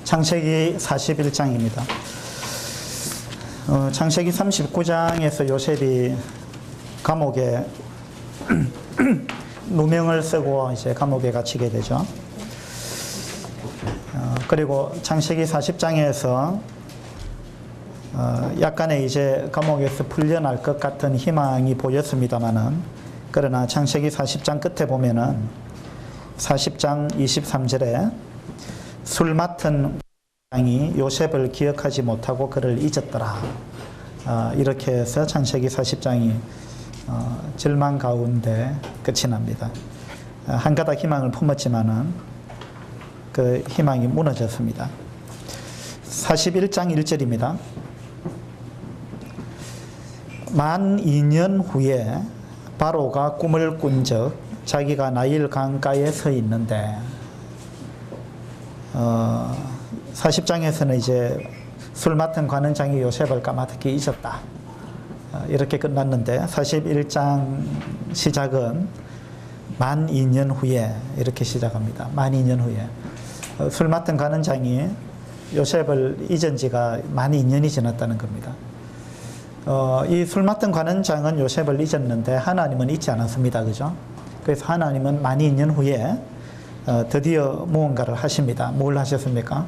창세기 41장입니다. 창세기 39장에서 요셉이 감옥에 누명을 쓰고 이제 감옥에 갇히게 되죠. 그리고 창세기 40장에서 약간의 이제 감옥에서 풀려날 것 같은 희망이 보였습니다만은, 그러나 창세기 40장 끝에 보면은 40장 23절에 술 맡은 왕이 요셉을 기억하지 못하고 그를 잊었더라. 이렇게 해서 창세기 40장이 절망 가운데 끝이 납니다. 한 가닥 희망을 품었지만은 그 희망이 무너졌습니다. 41장 1절입니다. 만 2년 후에 바로가 꿈을 꾼 적 자기가 나일 강가에 서 있는데, 40장에서는 이제 술 맡은 관원장이 요셉을 까마득히 잊었다. 이렇게 끝났는데 41장 시작은 만 2년 후에 이렇게 시작합니다. 만 2년 후에. 술 맡은 관원장이 요셉을 잊은 지가 만 2년이 지났다는 겁니다. 이 술 맡은 관원장은 요셉을 잊었는데 하나님은 잊지 않았습니다. 그죠? 그래서 하나님은 만 2년 후에 드디어 무언가를 하십니다. 뭘 하셨습니까?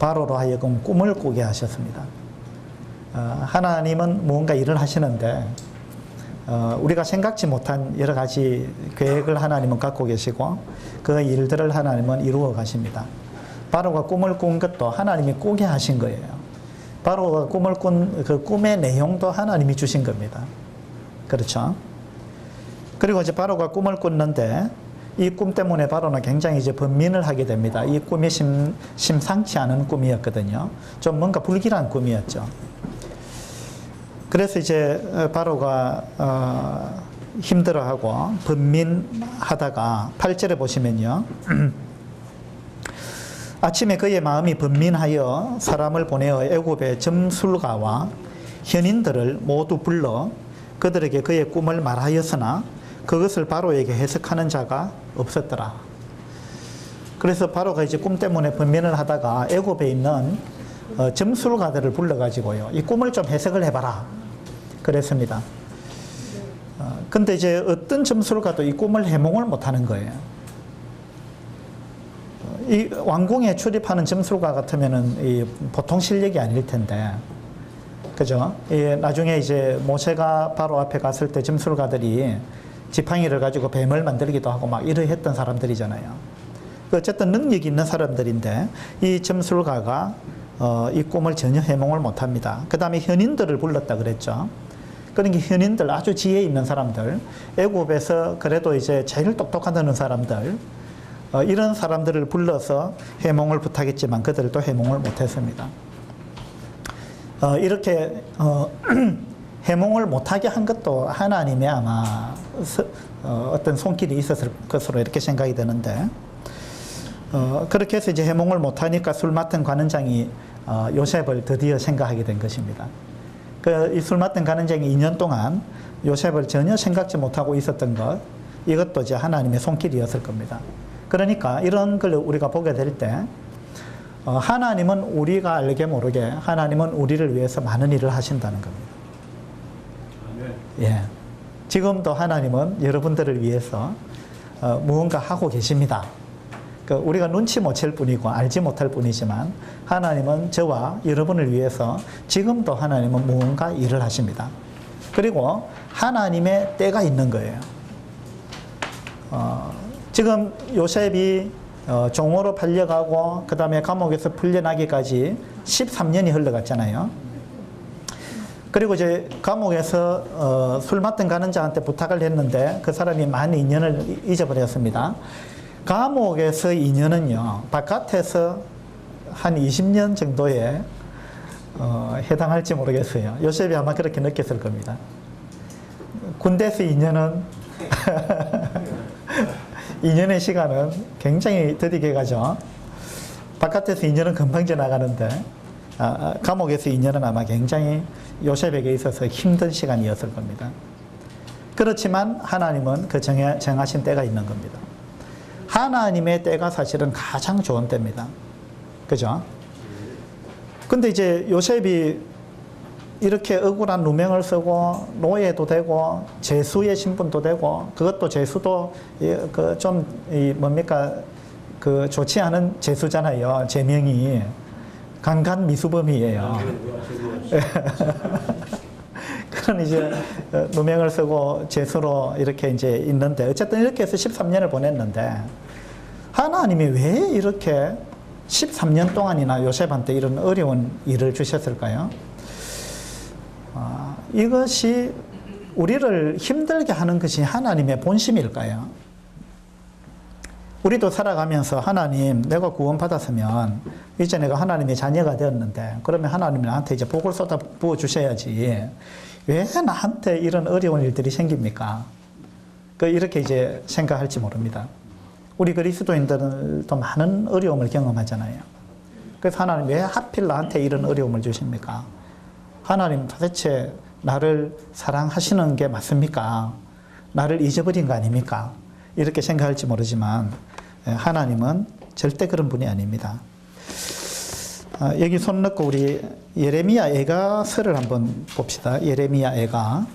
바로로 하여금 꿈을 꾸게 하셨습니다. 하나님은 무언가 일을 하시는데 우리가 생각지 못한 여러 가지 계획을 하나님은 갖고 계시고 그 일들을 하나님은 이루어 가십니다. 바로가 꿈을 꾼 것도 하나님이 꾸게 하신 거예요. 바로가 꿈을 꾼 그 꿈의 내용도 하나님이 주신 겁니다. 그렇죠? 그리고 이제 바로가 꿈을 꿨는데 이 꿈 때문에 바로는 굉장히 이제 번민을 하게 됩니다. 이 꿈이 심상치 않은 꿈이었거든요. 좀 뭔가 불길한 꿈이었죠. 그래서 이제 바로가 힘들어하고 번민하다가 8절에 보시면요. 아침에 그의 마음이 번민하여 사람을 보내어 애굽의 점술가와 현인들을 모두 불러 그들에게 그의 꿈을 말하였으나 그것을 바로에게 해석하는 자가 없었더라. 그래서 바로가 이제 꿈 때문에 번민을 하다가 애굽에 있는 점술가들을 불러가지고요, 이 꿈을 좀 해석을 해봐라 그랬습니다. 근데 이제 어떤 점술가도 이 꿈을 해몽을 못하는 거예요. 이 왕궁에 출입하는 점술가 같으면은 보통 실력이 아닐 텐데, 그죠? 나중에 이제 모세가 바로 앞에 갔을 때 점술가들이 지팡이를 가지고 뱀을 만들기도 하고 막 이러했던 사람들이잖아요. 어쨌든 능력이 있는 사람들인데 이 점술가가 이 꿈을 전혀 해몽을 못합니다. 그 다음에 현인들을 불렀다 그랬죠. 그러니까 현인들, 아주 지혜 있는 사람들, 애굽에서 그래도 이제 제일 똑똑하다는 사람들, 이런 사람들을 불러서 해몽을 부탁했지만 그들도 해몽을 못했습니다. 이렇게 해몽을 못하게 한 것도 하나님의 아마 어떤 손길이 있었을 것으로 이렇게 생각이 되는데, 그렇게 해서 이제 해몽을 못하니까 술 맡은 관원장이 요셉을 드디어 생각하게 된 것입니다. 이 술 맡은 관원장이 2년 동안 요셉을 전혀 생각지 못하고 있었던 것, 이것도 이제 하나님의 손길이었을 겁니다. 그러니까 이런 걸 우리가 보게 될 때 하나님은 우리가 알게 모르게 하나님은 우리를 위해서 많은 일을 하신다는 겁니다. 예. 지금도 하나님은 여러분들을 위해서 무언가 하고 계십니다. 우리가 눈치 못 챌 뿐이고 알지 못할 뿐이지만 하나님은 저와 여러분을 위해서 지금도 하나님은 무언가 일을 하십니다. 그리고 하나님의 때가 있는 거예요. 지금 요셉이 종으로 팔려가고 그 다음에 감옥에서 풀려나기까지 13년이 흘러갔잖아요. 그리고 이제 감옥에서 술 맡은 관원장한테 부탁을 했는데 그 사람이 만 2년을 잊어버렸습니다. 감옥에서 2년은요, 바깥에서 한 20년 정도에 해당할지 모르겠어요. 요셉이 아마 그렇게 느꼈을 겁니다. 군대에서 2년은 2년의 시간은 굉장히 더디게 가죠. 바깥에서 2년은 금방 지나가는데 감옥에서 2년은 아마 굉장히 요셉에게 있어서 힘든 시간이었을 겁니다. 그렇지만 하나님은 그 정하신 때가 있는 겁니다. 하나님의 때가 사실은 가장 좋은 때입니다. 그죠? 근데 이제 요셉이 이렇게 억울한 누명을 쓰고 노예도 되고 죄수의 신분도 되고 그것도 죄수도 좀 뭡니까 그 좋지 않은 죄수잖아요. 제명이 강간 미수범이에요. 그런 이제 누명을 쓰고 죄수로 이렇게 이제 있는데 어쨌든 이렇게 해서 13년을 보냈는데 하나님이 왜 이렇게 13년 동안이나 요셉한테 이런 어려운 일을 주셨을까요? 이것이 우리를 힘들게 하는 것이 하나님의 본심일까요? 우리도 살아가면서 하나님 내가 구원받았으면 이제 내가 하나님의 자녀가 되었는데 그러면 하나님이 나한테 이제 복을 쏟아 부어 주셔야지 왜 나한테 이런 어려운 일들이 생깁니까? 이렇게 이제 생각할지 모릅니다. 우리 그리스도인들도 많은 어려움을 경험하잖아요. 그래서 하나님 왜 하필 나한테 이런 어려움을 주십니까? 하나님 도대체 나를 사랑하시는 게 맞습니까? 나를 잊어버린 거 아닙니까? 이렇게 생각할지 모르지만 하나님은 절대 그런 분이 아닙니다. 여기 손 넣고 우리 예레미야 애가서를 한번 봅시다. 예레미야 애가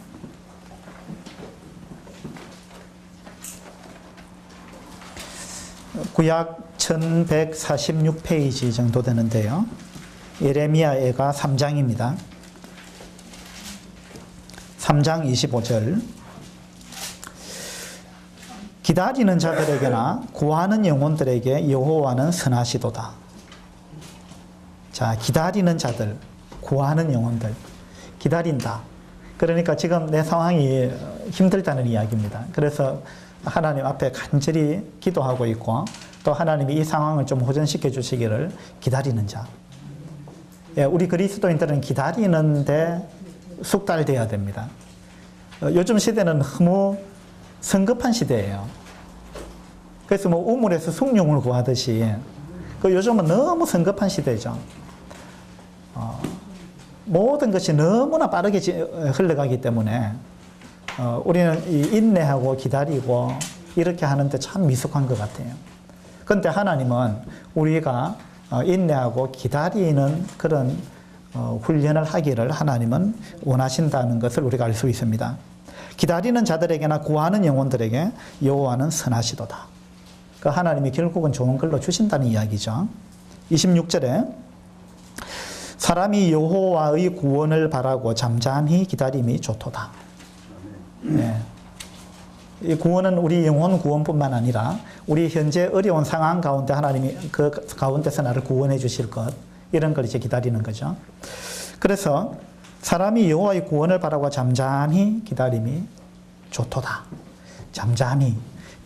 구약 1146페이지 정도 되는데요. 예레미야 애가 3장입니다. 3장 25절 기다리는 자들에게나 구하는 영혼들에게 여호와는 선하시도다. 자, 기다리는 자들, 구하는 영혼들, 기다린다. 그러니까 지금 내 상황이 힘들다는 이야기입니다. 그래서 하나님 앞에 간절히 기도하고 있고 또 하나님이 이 상황을 좀 호전시켜 주시기를 기다리는 자. 예, 우리 그리스도인들은 기다리는데 숙달돼야 됩니다. 요즘 시대는 너무 성급한 시대예요. 그래서 뭐 우물에서 숭늉을 구하듯이 요즘은 너무 성급한 시대죠. 모든 것이 너무나 빠르게 흘러가기 때문에 우리는 인내하고 기다리고 이렇게 하는데 참 미숙한 것 같아요. 그런데 하나님은 우리가 인내하고 기다리는 그런 훈련을 하기를 하나님은 원하신다는 것을 우리가 알 수 있습니다. 기다리는 자들에게나 구하는 영혼들에게 여호와는 선하시도다. 그 하나님이 결국은 좋은 걸로 주신다는 이야기죠. 26절에 사람이 여호와의 구원을 바라고 잠잠히 기다림이 좋도다. 네. 이 구원은 우리 영혼 구원뿐만 아니라 우리 현재 어려운 상황 가운데 하나님이 그 가운데서 나를 구원해 주실 것, 이런 걸 이제 기다리는 거죠. 그래서 사람이 여호와의 구원을 바라고 잠잠히 기다림이 좋도다. 잠잠히.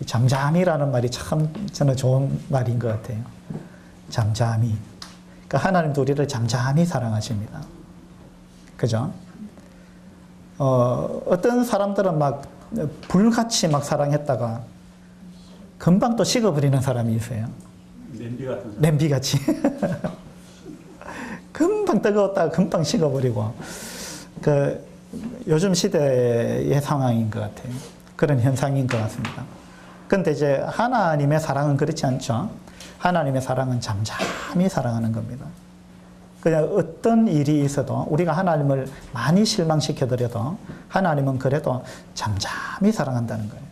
잠잠히라는 말이 참 저는 좋은 말인 것 같아요. 잠잠히. 그러니까 하나님도 우리를 잠잠히 사랑하십니다. 그죠? 어떤 사람들은 막 불같이 막 사랑했다가 금방 또 식어버리는 사람이 있어요. 냄비 같은 사람. 냄비같이. 금방 뜨거웠다가 금방 식어버리고. 요즘 시대의 상황인 것 같아요. 그런 현상인 것 같습니다. 그런데 이제 하나님의 사랑은 그렇지 않죠. 하나님의 사랑은 잠잠히 사랑하는 겁니다. 그냥 어떤 일이 있어도 우리가 하나님을 많이 실망시켜드려도 하나님은 그래도 잠잠히 사랑한다는 거예요.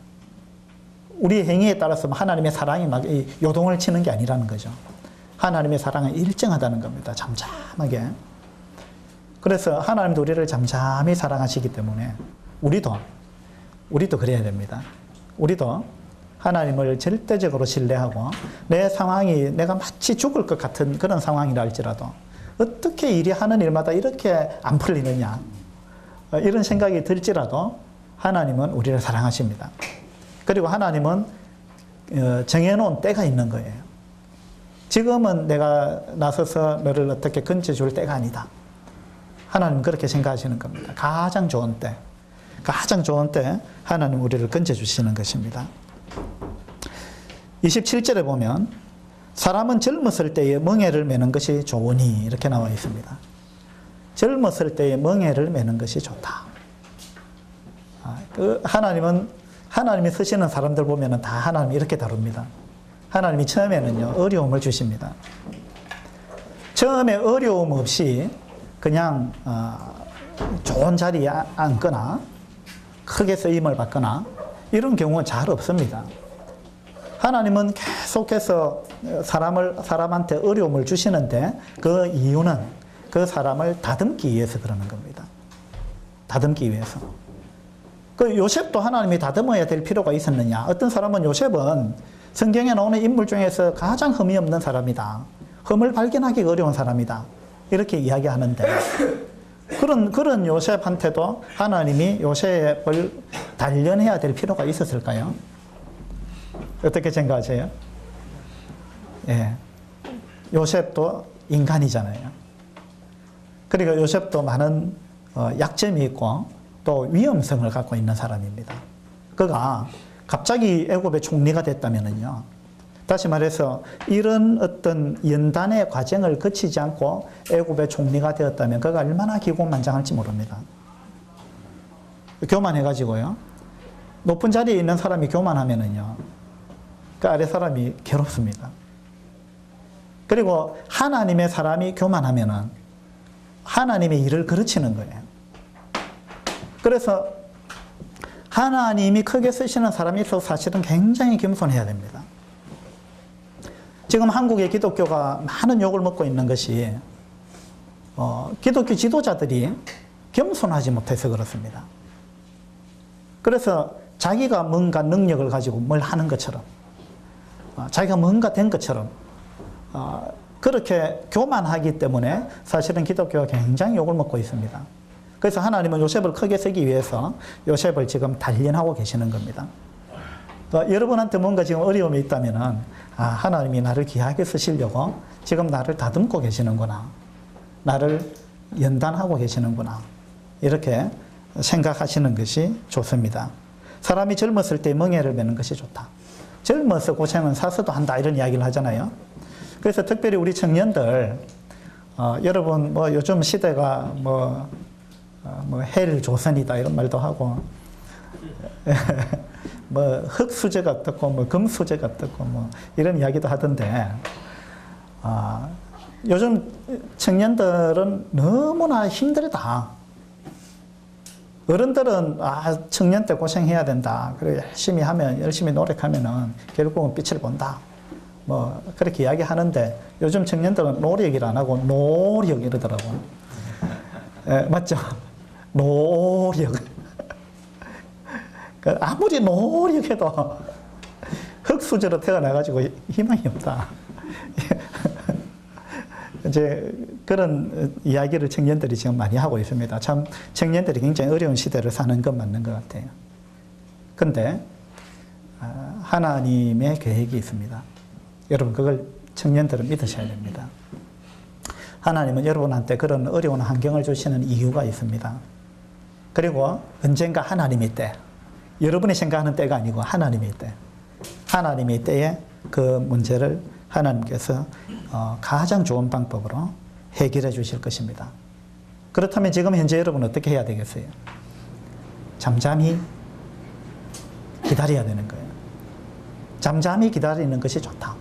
우리의 행위에 따라서 하나님의 사랑이 막 요동을 치는 게 아니라는 거죠. 하나님의 사랑은 일정하다는 겁니다. 잠잠하게. 그래서 하나님도 우리를 잠잠히 사랑하시기 때문에 우리도 그래야 됩니다. 우리도 하나님을 절대적으로 신뢰하고 내 상황이 내가 마치 죽을 것 같은 그런 상황이라 할지라도 어떻게 일이 하는 일마다 이렇게 안 풀리느냐 이런 생각이 들지라도 하나님은 우리를 사랑하십니다. 그리고 하나님은 정해놓은 때가 있는 거예요. 지금은 내가 나서서 너를 어떻게 건져줄 때가 아니다. 하나님은 그렇게 생각하시는 겁니다. 가장 좋은 때 하나님 우리를 건져주시는 것입니다. 27절에 보면 사람은 젊었을 때에 멍에를 매는 것이 좋으니 이렇게 나와 있습니다. 젊었을 때에 멍에를 매는 것이 좋다. 하나님이 쓰시는 사람들 보면 다 하나님이 이렇게 다룹니다. 하나님이 처음에는요 어려움을 주십니다. 처음에 어려움 없이 그냥 좋은 자리에 앉거나 크게 쓰임을 받거나 이런 경우는 잘 없습니다. 하나님은 계속해서 사람한테 어려움을 주시는데 그 이유는 그 사람을 다듬기 위해서 그러는 겁니다. 다듬기 위해서. 그 요셉도 하나님이 다듬어야 될 필요가 있었느냐? 어떤 사람은 요셉은 성경에 나오는 인물 중에서 가장 흠이 없는 사람이다. 흠을 발견하기 어려운 사람이다. 이렇게 이야기하는데 그런 요셉한테도 하나님이 요셉을 단련해야 될 필요가 있었을까요? 어떻게 생각하세요? 예. 요셉도 인간이잖아요. 그리고 요셉도 많은 약점이 있고 또 위험성을 갖고 있는 사람입니다. 그가 갑자기 애굽의 총리가 됐다면은요. 다시 말해서 이런 어떤 연단의 과정을 거치지 않고 애굽의 총리가 되었다면 그가 얼마나 기고만장할지 모릅니다. 교만해가지고요. 높은 자리에 있는 사람이 교만하면은요. 그 아래 사람이 괴롭습니다. 그리고 하나님의 사람이 교만하면은 하나님의 일을 그르치는 거예요. 그래서 하나님이 크게 쓰시는 사람이 있어서 사실은 굉장히 겸손해야 됩니다. 지금 한국의 기독교가 많은 욕을 먹고 있는 것이 기독교 지도자들이 겸손하지 못해서 그렇습니다. 그래서 자기가 뭔가 능력을 가지고 뭘 하는 것처럼 자기가 뭔가 된 것처럼 그렇게 교만하기 때문에 사실은 기독교가 굉장히 욕을 먹고 있습니다. 그래서 하나님은 요셉을 크게 쓰기 위해서 요셉을 지금 단련하고 계시는 겁니다. 여러분한테 뭔가 지금 어려움이 있다면 하나님이 나를 귀하게 쓰시려고 지금 나를 다듬고 계시는구나. 나를 연단하고 계시는구나. 이렇게 생각하시는 것이 좋습니다. 사람이 젊었을 때 멍에를 매는 것이 좋다. 젊어서 고생은 사서도 한다 이런 이야기를 하잖아요. 그래서 특별히 우리 청년들 여러분 뭐 요즘 시대가 뭐 헬 조선이다 이런 말도 하고 뭐 흙수저가 어떻고 뭐 금수저가 어떻고 뭐 이런 이야기도 하던데 요즘 청년들은 너무나 힘들다. 어른들은 청년 때 고생해야 된다. 그리고 열심히 하면 열심히 노력하면은 결국은 빛을 본다. 뭐 그렇게 이야기하는데 요즘 청년들은 노력이라 안 하고 노력 이러더라고요. 맞죠? 노력. 아무리 노력해도 흙수저로 태어나가지고 희망이 없다. 이제 그런 이야기를 청년들이 지금 많이 하고 있습니다. 참 청년들이 굉장히 어려운 시대를 사는 건 맞는 것 같아요. 근데 하나님의 계획이 있습니다. 여러분 그걸 청년들은 믿으셔야 됩니다. 하나님은 여러분한테 그런 어려운 환경을 주시는 이유가 있습니다. 그리고 언젠가 하나님의 때, 여러분이 생각하는 때가 아니고 하나님의 때, 하나님의 때에 그 문제를 하나님께서 가장 좋은 방법으로 해결해 주실 것입니다. 그렇다면 지금 현재 여러분 어떻게 해야 되겠어요? 잠잠히 기다려야 되는 거예요. 잠잠히 기다리는 것이 좋다.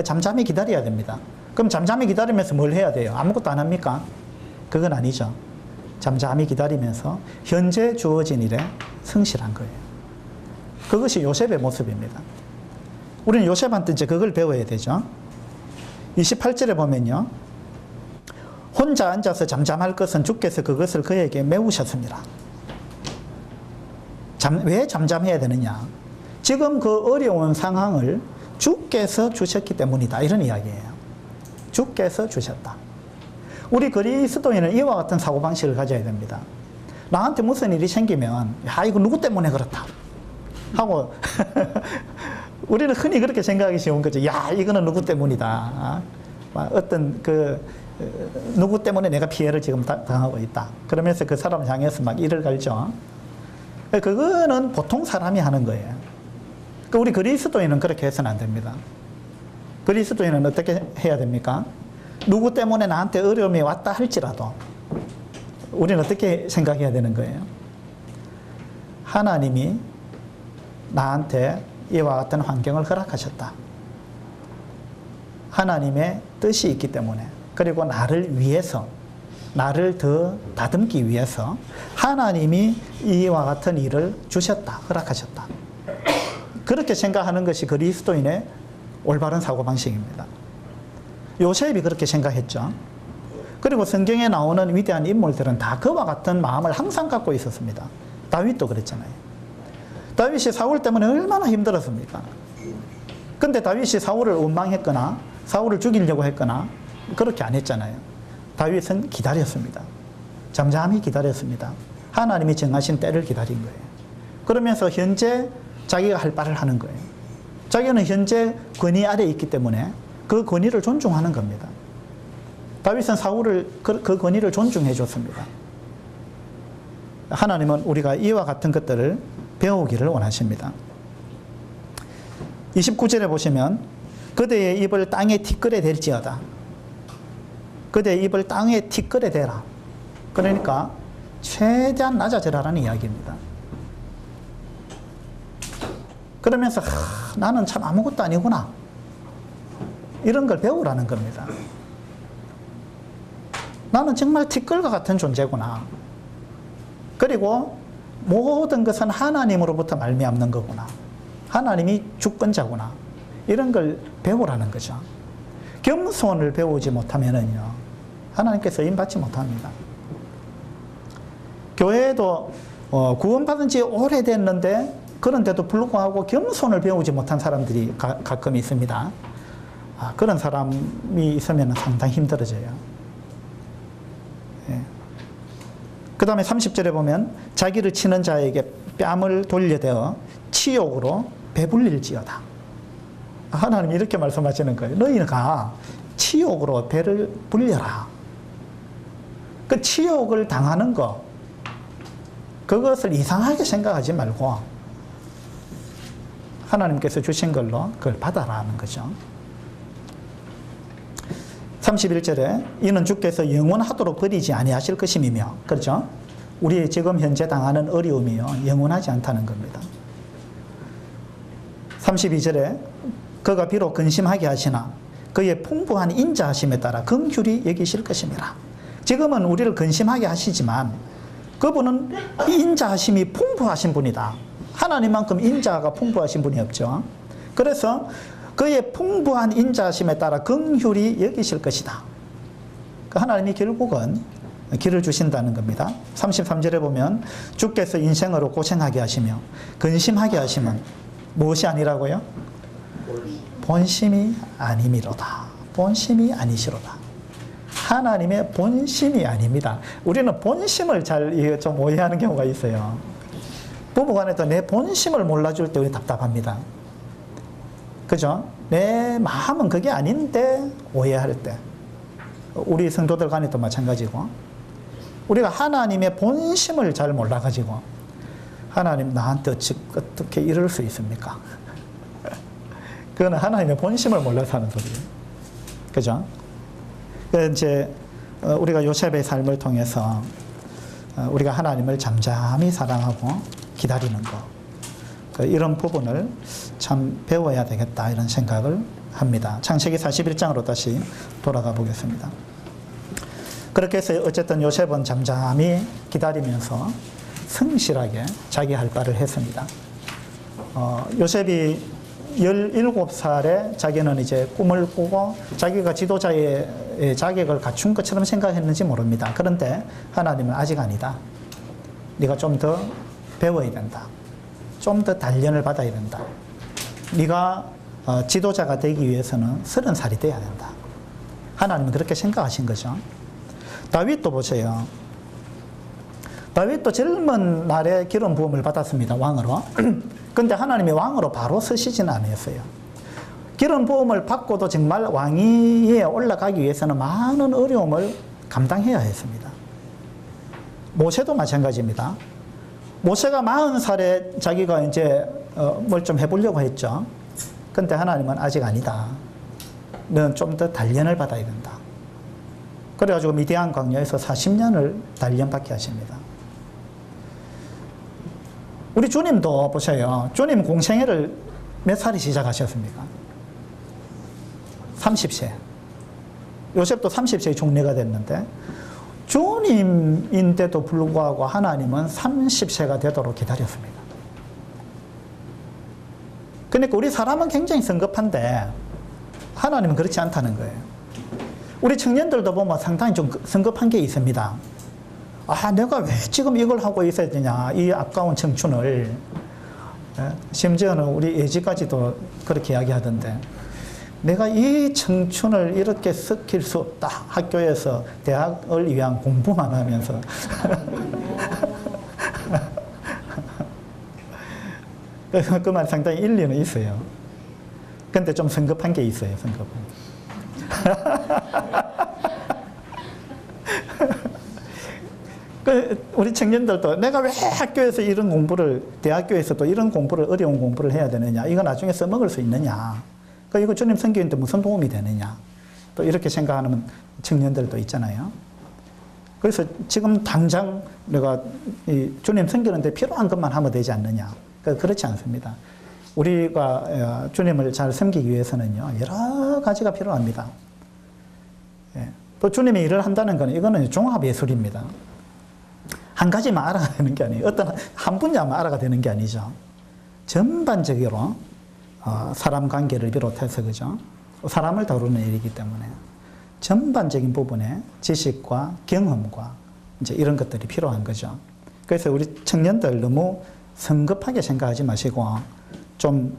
잠잠히 기다려야 됩니다. 그럼 잠잠히 기다리면서 뭘 해야 돼요? 아무것도 안 합니까? 그건 아니죠. 잠잠히 기다리면서 현재 주어진 일에 성실한 거예요. 그것이 요셉의 모습입니다. 우리는 요셉한테 이제 그걸 배워야 되죠. 28절에 보면요. 혼자 앉아서 잠잠할 것은 주께서 그것을 그에게 메우셨습니다. 왜 잠잠해야 되느냐? 지금 그 어려운 상황을 주께서 주셨기 때문이다. 이런 이야기예요. 주께서 주셨다. 우리 그리스도인은 이와 같은 사고방식을 가져야 됩니다. 나한테 무슨 일이 생기면 이거 누구 때문에 그렇다 하고 우리는 흔히 그렇게 생각하기 쉬운 거죠. 이거는 누구 때문이다. 어떤 누구 때문에 내가 피해를 지금 당하고 있다. 그러면서 그 사람을 향해서 막 이를 갈죠. 그거는 보통 사람이 하는 거예요. 우리 그리스도인은 그렇게 해서는 안 됩니다. 그리스도인은 어떻게 해야 됩니까? 누구 때문에 나한테 어려움이 왔다 할지라도 우리는 어떻게 생각해야 되는 거예요? 하나님이 나한테 이와 같은 환경을 허락하셨다. 하나님의 뜻이 있기 때문에 그리고 나를 위해서, 나를 더 다듬기 위해서 하나님이 이와 같은 일을 주셨다, 허락하셨다. 그렇게 생각하는 것이 그리스도인의 올바른 사고방식입니다. 요셉이 그렇게 생각했죠. 그리고 성경에 나오는 위대한 인물들은 다 그와 같은 마음을 항상 갖고 있었습니다. 다윗도 그랬잖아요. 다윗이 사울 때문에 얼마나 힘들었습니까? 근데 다윗이 사울을 원망했거나 사울을 죽이려고 했거나 그렇게 안 했잖아요. 다윗은 기다렸습니다. 잠잠히 기다렸습니다. 하나님이 정하신 때를 기다린 거예요. 그러면서 현재 자기가 할 바를 하는 거예요. 자기는 현재 권위 아래에 있기 때문에 그 권위를 존중하는 겁니다. 다윗은 사울을 그 권위를 존중해 줬습니다. 하나님은 우리가 이와 같은 것들을 배우기를 원하십니다. 29절에 보시면 그대의 입을 땅에 티끌에 댈지어다. 그대의 입을 땅에 티끌에 대라. 그러니까 최대한 낮아져라라는 이야기입니다. 그러면서 나는 참 아무것도 아니구나. 이런 걸 배우라는 겁니다. 나는 정말 티끌과 같은 존재구나. 그리고 모든 것은 하나님으로부터 말미암는 거구나. 하나님이 주권자구나. 이런 걸 배우라는 거죠. 겸손을 배우지 못하면은요, 하나님께 쓰임받지 못합니다. 교회에도 구원받은 지 오래됐는데 그런데도 불구하고 겸손을 배우지 못한 사람들이 가끔 있습니다. 그런 사람이 있으면 상당히 힘들어져요. 예. 그 다음에 30절에 보면 자기를 치는 자에게 뺨을 돌려대어 치욕으로 배불릴지어다. 하나님이 이렇게 말씀하시는 거예요. 너희가 치욕으로 배를 불려라. 그 치욕을 당하는 거, 그것을 이상하게 생각하지 말고 하나님께서 주신 걸로 그걸 받아라는 거죠. 31절에 이는 주께서 영원하도록 버리지 아니하실 것임이며, 그렇죠? 우리 지금 현재 당하는 어려움이요, 영원하지 않다는 겁니다. 32절에 그가 비록 근심하게 하시나 그의 풍부한 인자하심에 따라 긍휼히 여기실 것임이라. 지금은 우리를 근심하게 하시지만 그분은 인자하심이 풍부하신 분이다. 하나님만큼 인자가 풍부하신 분이 없죠. 그래서 그의 풍부한 인자하심에 따라 긍휼히 여기실 것이다. 하나님이 결국은 길을 주신다는 겁니다. 33절에 보면 주께서 인생으로 고생하게 하시며 근심하게 하시면 무엇이 아니라고요? 본심이 아니미로다. 본심이 아니시로다. 하나님의 본심이 아닙니다. 우리는 본심을 잘 좀 오해하는 경우가 있어요. 부부간에도 내 본심을 몰라줄 때 우리 답답합니다. 그죠? 내 마음은 그게 아닌데 오해할 때. 우리 성도들 간에도 마찬가지고. 우리가 하나님의 본심을 잘 몰라가지고 하나님 나한테 어떻게 이럴 수 있습니까? 그건 하나님의 본심을 몰라서 하는 소리예요. 그죠? 이제 우리가 요셉의 삶을 통해서 우리가 하나님을 잠잠히 사랑하고 기다리는 것, 이런 부분을 참 배워야 되겠다 이런 생각을 합니다. 창세기 41장으로 다시 돌아가 보겠습니다. 그렇게 해서 어쨌든 요셉은 잠잠히 기다리면서 성실하게 자기 할 바를 했습니다. 요셉이 17살에 자기는 이제 꿈을 꾸고 자기가 지도자의 자격을 갖춘 것처럼 생각했는지 모릅니다. 그런데 하나님은 아직 아니다. 네가 좀 더 배워야 된다. 좀 더 단련을 받아야 된다. 네가 지도자가 되기 위해서는 30살이 돼야 된다. 하나님은 그렇게 생각하신 거죠. 다윗도 보세요. 다윗도 젊은 날에 기름 부음을 받았습니다. 왕으로. 근데 하나님이 왕으로 바로 서시지는 않았어요. 기름 부음을 받고도 정말 왕위에 올라가기 위해서는 많은 어려움을 감당해야 했습니다. 모세도 마찬가지입니다. 모세가 40살에 자기가 이제 뭘 좀 해보려고 했죠. 근데 하나님은 아직 아니다. 너는 좀 더 단련을 받아야 된다. 그래가지고 미디안 광야에서 40년을 단련받게 하십니다. 우리 주님도 보세요. 주님 공생애를 몇 살에 시작하셨습니까? 30세. 요셉도 30세에 종려가 됐는데 주님인데도 불구하고 하나님은 30세가 되도록 기다렸습니다. 그러니까 우리 사람은 굉장히 성급한데 하나님은 그렇지 않다는 거예요. 우리 청년들도 보면 상당히 좀 성급한 게 있습니다. 아, 내가 왜 지금 이걸 하고 있어야 되냐, 이 아까운 청춘을. 심지어는 우리 예지까지도 그렇게 이야기하던데, 내가 이 청춘을 이렇게 썩힐 수 없다. 학교에서 대학을 위한 공부만 하면서. 그 말 상당히 일리는 있어요. 근데 좀 성급한 게 있어요, 성급한. 우리 청년들도 내가 왜 학교에서 이런 공부를, 대학교에서도 이런 공부를, 어려운 공부를 해야 되느냐, 이거 나중에 써먹을 수 있느냐, 이거 주님 섬기는데 무슨 도움이 되느냐, 또 이렇게 생각하는 청년들도 있잖아요. 그래서 지금 당장 내가 이 주님 섬기는데 필요한 것만 하면 되지 않느냐. 그렇지 않습니다. 우리가 주님을 잘 섬기기 위해서는요, 여러 가지가 필요합니다. 또 주님이 일을 한다는 것은 이거는 종합예술입니다. 한 가지만 알아가 되는 게 아니에요. 어떤 한 분야만 알아가 되는 게 아니죠. 전반적으로 사람 관계를 비롯해서, 그죠? 사람을 다루는 일이기 때문에 전반적인 부분에 지식과 경험과 이제 이런 것들이 필요한 거죠. 그래서 우리 청년들 너무 성급하게 생각하지 마시고 좀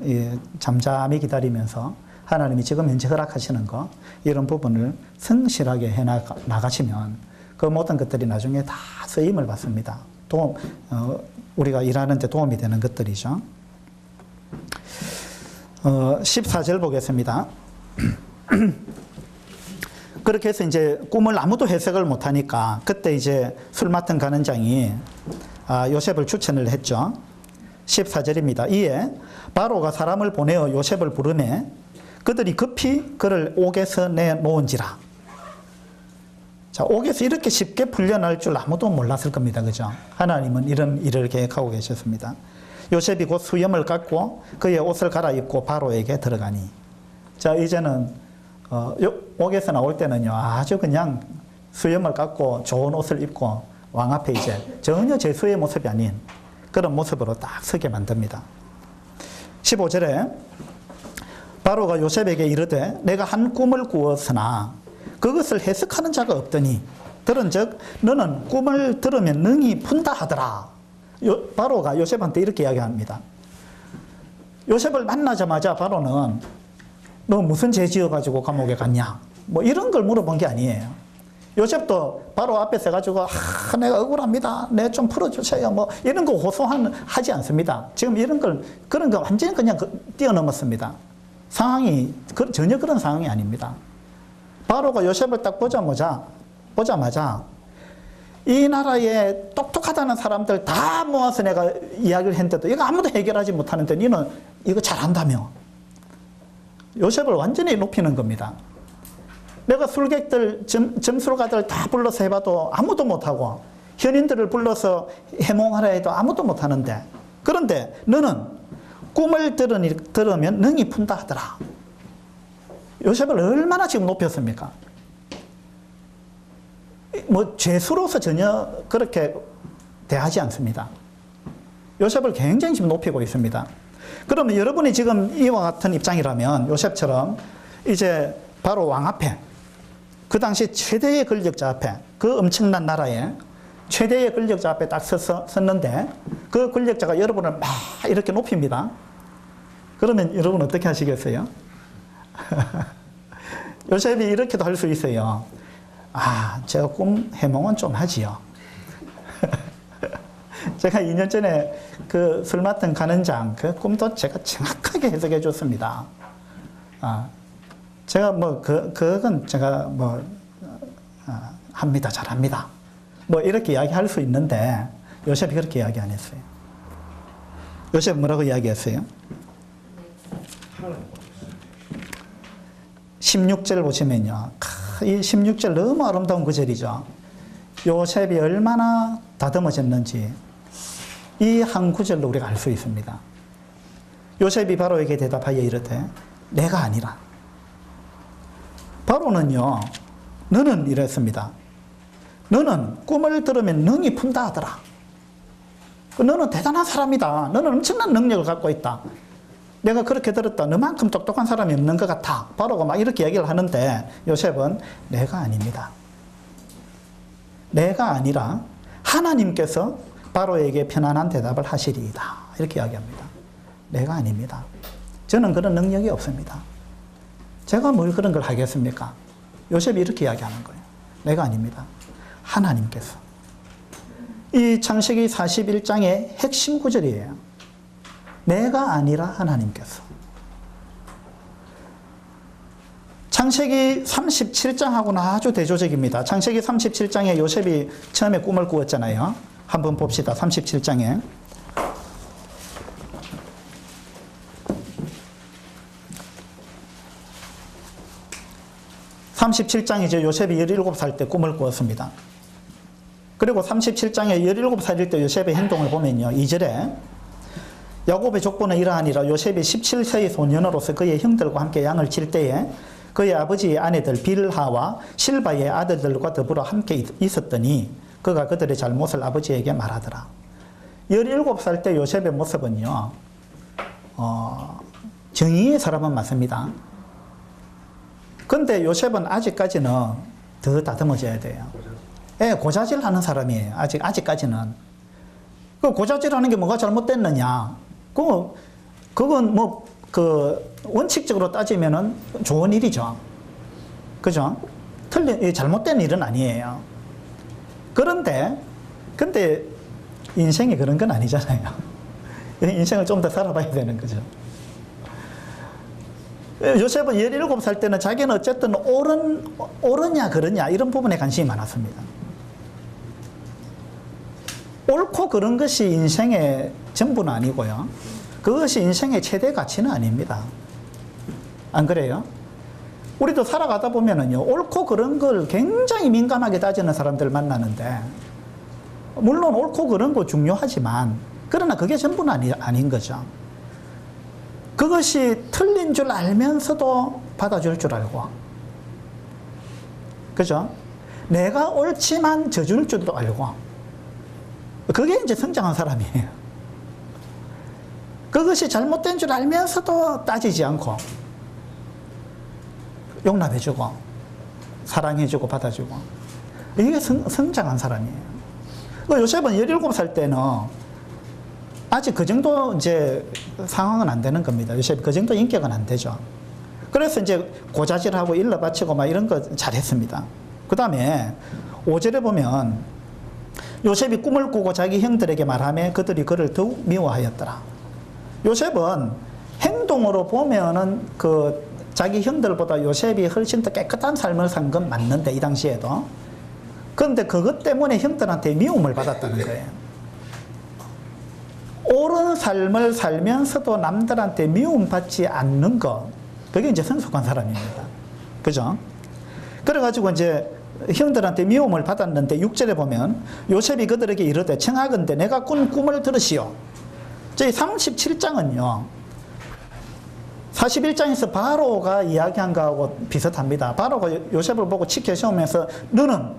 잠잠히 기다리면서 하나님이 지금 현재 허락하시는 거, 이런 부분을 성실하게 해 나가시면 그 모든 것들이 나중에 다 쓰임을 받습니다. 우리가 일하는 데 도움이 되는 것들이죠. 14절 보겠습니다. 그렇게 해서 이제 꿈을 아무도 해석을 못하니까 그때 이제 술 맡은 간원장이 요셉을 추천을 했죠. 14절입니다. 이에 바로가 사람을 보내어 요셉을 부르매 그들이 급히 그를 옥에서 내놓은지라. 자, 옥에서 이렇게 쉽게 풀려날 줄 아무도 몰랐을 겁니다. 그죠? 하나님은 이런 일을 계획하고 계셨습니다. 요셉이 곧 수염을 깎고 그의 옷을 갈아입고 바로에게 들어가니. 자, 이제는 옥에서 나올 때는요, 아주 그냥 수염을 깎고 좋은 옷을 입고 왕 앞에 이제 전혀 제수의 모습이 아닌 그런 모습으로 딱 서게 만듭니다. 15절에 바로가 요셉에게 이르되 내가 한 꿈을 꾸었으나 그것을 해석하는 자가 없더니 들은즉 너는 꿈을 들으면 능히 푼다 하더라. 바로가 요셉한테 이렇게 이야기합니다. 요셉을 만나자마자 바로는 너 무슨 죄 지어가지고 감옥에 갔냐, 뭐 이런 걸 물어본 게 아니에요. 요셉도 바로 앞에 서가지고 내가 억울합니다, 내 좀 풀어주세요, 뭐 이런 거 하지 않습니다. 지금 이런 걸, 그런 거 완전히 그냥 뛰어넘었습니다. 상황이 전혀 그런 상황이 아닙니다. 바로가 요셉을 딱 보자마자 이 나라에 똑똑하다는 사람들 다 모아서 내가 이야기를 했는데도 이거 아무도 해결하지 못하는데 너는 이거 잘한다며. 요셉을 완전히 높이는 겁니다. 내가 술객들, 점술가들 다 불러서 해봐도 아무도 못하고 현인들을 불러서 해몽하라 해도 아무도 못하는데, 그런데 너는 꿈을 들으면 능히 푼다 하더라. 요셉을 얼마나 지금 높였습니까? 뭐 죄수로서 전혀 그렇게 대하지 않습니다. 요셉을 굉장히 지금 높이고 있습니다. 그러면 여러분이 지금 이와 같은 입장이라면 요셉처럼 이제 바로 왕 앞에, 그 당시 최대의 권력자 앞에, 그 엄청난 나라에 최대의 권력자 앞에 딱 섰는데 그 권력자가 여러분을 막 이렇게 높입니다. 그러면 여러분 어떻게 하시겠어요? 요셉이 이렇게도 할 수 있어요. 제가 꿈 해몽은 좀 하지요. 제가 2년 전에 그 술 맡은 간원장 그 꿈도 제가 정확하게 해석해 줬습니다. 제가 뭐 그건 제가 뭐 합니다, 잘합니다, 뭐 이렇게 이야기할 수 있는데 요셉이 그렇게 이야기 안 했어요. 요셉 뭐라고 이야기했어요? 16절 보시면요, 이 16절 너무 아름다운 구절이죠. 요셉이 얼마나 다듬어졌는지 이 한 구절로 우리가 알 수 있습니다. 요셉이 바로에게 대답하여 이르되 내가 아니라. 바로는요, 너는 이랬습니다. 너는 꿈을 들으면 능이 푼다 하더라. 너는 대단한 사람이다. 너는 엄청난 능력을 갖고 있다. 내가 그렇게 들었다. 너만큼 똑똑한 사람이 없는 것 같아. 바로가 막 이렇게 얘기를 하는데 요셉은 내가 아닙니다. 내가 아니라 하나님께서 바로에게 편안한 대답을 하시리이다. 이렇게 이야기합니다. 내가 아닙니다. 저는 그런 능력이 없습니다. 제가 뭘 그런 걸 하겠습니까? 요셉이 이렇게 이야기하는 거예요. 내가 아닙니다. 하나님께서. 이 창세기 41장의 핵심 구절이에요. 내가 아니라 하나님께서. 창세기 37장하고는 아주 대조적입니다. 창세기 37장에 요셉이 처음에 꿈을 꾸었잖아요. 한번 봅시다. 37장에. (37장이죠) 요셉이 17살 때 꿈을 꾸었습니다. 그리고 37장에 17살일 때 요셉의 행동을 보면요. 2절에 야곱의 족보는 이러하니라. 요셉이 17세의 소년으로서 그의 형들과 함께 양을 칠 때에 그의 아버지의 아내들 빌하와 실바의 아들들과 더불어 함께 있었더니 그가 그들의 잘못을 아버지에게 말하더라. 17살 때 요셉의 모습은요, 정의의 사람은 맞습니다. 근데 요셉은 아직까지는 더 다듬어져야 돼요. 예, 고자질 하는 사람이에요. 아직까지는. 그 고자질 하는 게 뭐가 잘못됐느냐? 그건 뭐, 원칙적으로 따지면은 좋은 일이죠. 그죠? 잘못된 일은 아니에요. 근데 인생이 그런 건 아니잖아요. 인생을 좀 더 살아봐야 되는 거죠. 요셉은 17살 때는 자기는 어쨌든 옳으냐 그러냐 이런 부분에 관심이 많았습니다. 옳고 그런 것이 인생의 전부는 아니고요. 그것이 인생의 최대 가치는 아닙니다. 안 그래요? 우리도 살아가다 보면은요, 옳고 그런 걸 굉장히 민감하게 따지는 사람들 만나는데, 물론 옳고 그런 거 중요하지만, 그러나 그게 전부는 아닌 거죠. 그것이 틀린 줄 알면서도 받아줄 줄 알고, 그죠? 내가 옳지만 져줄 줄도 알고, 그게 이제 성장한 사람이에요. 그것이 잘못된 줄 알면서도 따지지 않고 용납해주고 사랑해주고 받아주고, 이게 성장한 사람이에요. 요셉은 17살 때는 아직 그 정도 이제 상황은 안 되는 겁니다. 요셉이 그 정도 인격은 안 되죠. 그래서 이제 고자질하고 일러 바치고 막 이런 거 잘했습니다. 그 다음에 5절에 보면 요셉이 꿈을 꾸고 자기 형들에게 말하며 그들이 그를 더욱 미워하였더라. 요셉은 행동으로 보면은 자기 형들보다 요셉이 훨씬 더 깨끗한 삶을 산 건 맞는데, 이 당시에도. 그런데 그것 때문에 형들한테 미움을 받았다는 거예요. 옳은 삶을 살면서도 남들한테 미움받지 않는 것, 그게 이제 성숙한 사람입니다. 그죠? 그래가지고 이제 형들한테 미움을 받았는데 6절에 보면 요셉이 그들에게 이르되 청하건대 내가 꾼 꿈을 들으시오. 저희 37장은요 41장에서 바로가 이야기한 거하고 비슷합니다. 바로가 요셉을 보고 치켜 세우면서 너는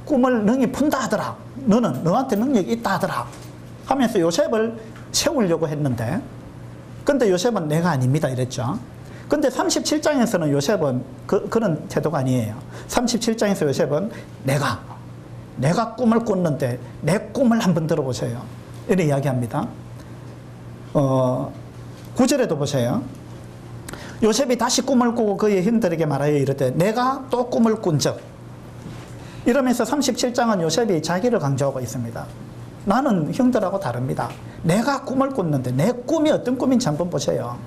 꿈을 능히 푼다 하더라. 너는 너한테 능력이 있다 하더라. 하면서 요셉을 세우려고 했는데, 근데 요셉은 내가 아닙니다 이랬죠. 근데 37장에서는 요셉은 그런 태도가 아니에요. 37장에서 요셉은 내가 꿈을 꿨는데 내 꿈을 한번 들어보세요. 이렇게 이야기합니다. 9절에도 보세요. 요셉이 다시 꿈을 꾸고 그의 형들에게 말하여 이르되 내가 또 꿈을 꾼즉, 이러면서 37장은 요셉이 자기를 강조하고 있습니다. 나는 형들하고 다릅니다. 내가 꿈을 꿨는데 내 꿈이 어떤 꿈인지 한번 보세요.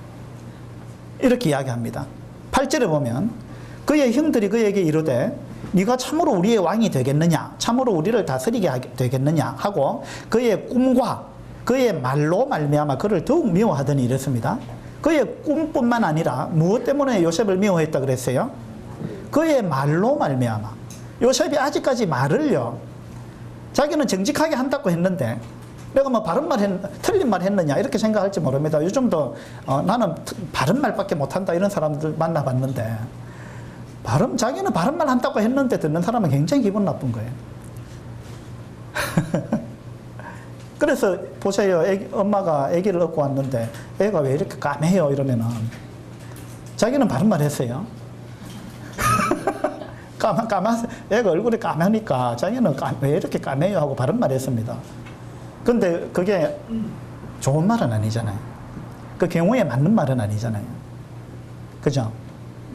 이렇게 이야기합니다. 8절에 보면 그의 형들이 그에게 이르되 네가 참으로 우리의 왕이 되겠느냐, 참으로 우리를 다스리게 되겠느냐 하고 그의 꿈과 그의 말로 말미암아 그를 더욱 미워하더니 이랬습니다. 그의 꿈뿐만 아니라 무엇 때문에 요셉을 미워했다 그랬어요? 그의 말로 말미암아. 요셉이 아직까지 말을요, 자기는 정직하게 한다고 했는데 내가 뭐 틀린 말 했느냐 이렇게 생각할지 모릅니다. 요즘도 나는 바른 말밖에 못한다 이런 사람들 만나봤는데, 자기는 바른 말 한다고 했는데 듣는 사람은 굉장히 기분 나쁜 거예요. 그래서 보세요. 엄마가 아기를 얻고 왔는데 애가 왜 이렇게 까매요? 이러면은 자기는 바른 말 했어요. 애가 얼굴이 까매니까 자기는 왜 이렇게 까매요? 하고 바른 말 했습니다. 근데 그게 좋은 말은 아니잖아요. 그 경우에 맞는 말은 아니잖아요. 그죠?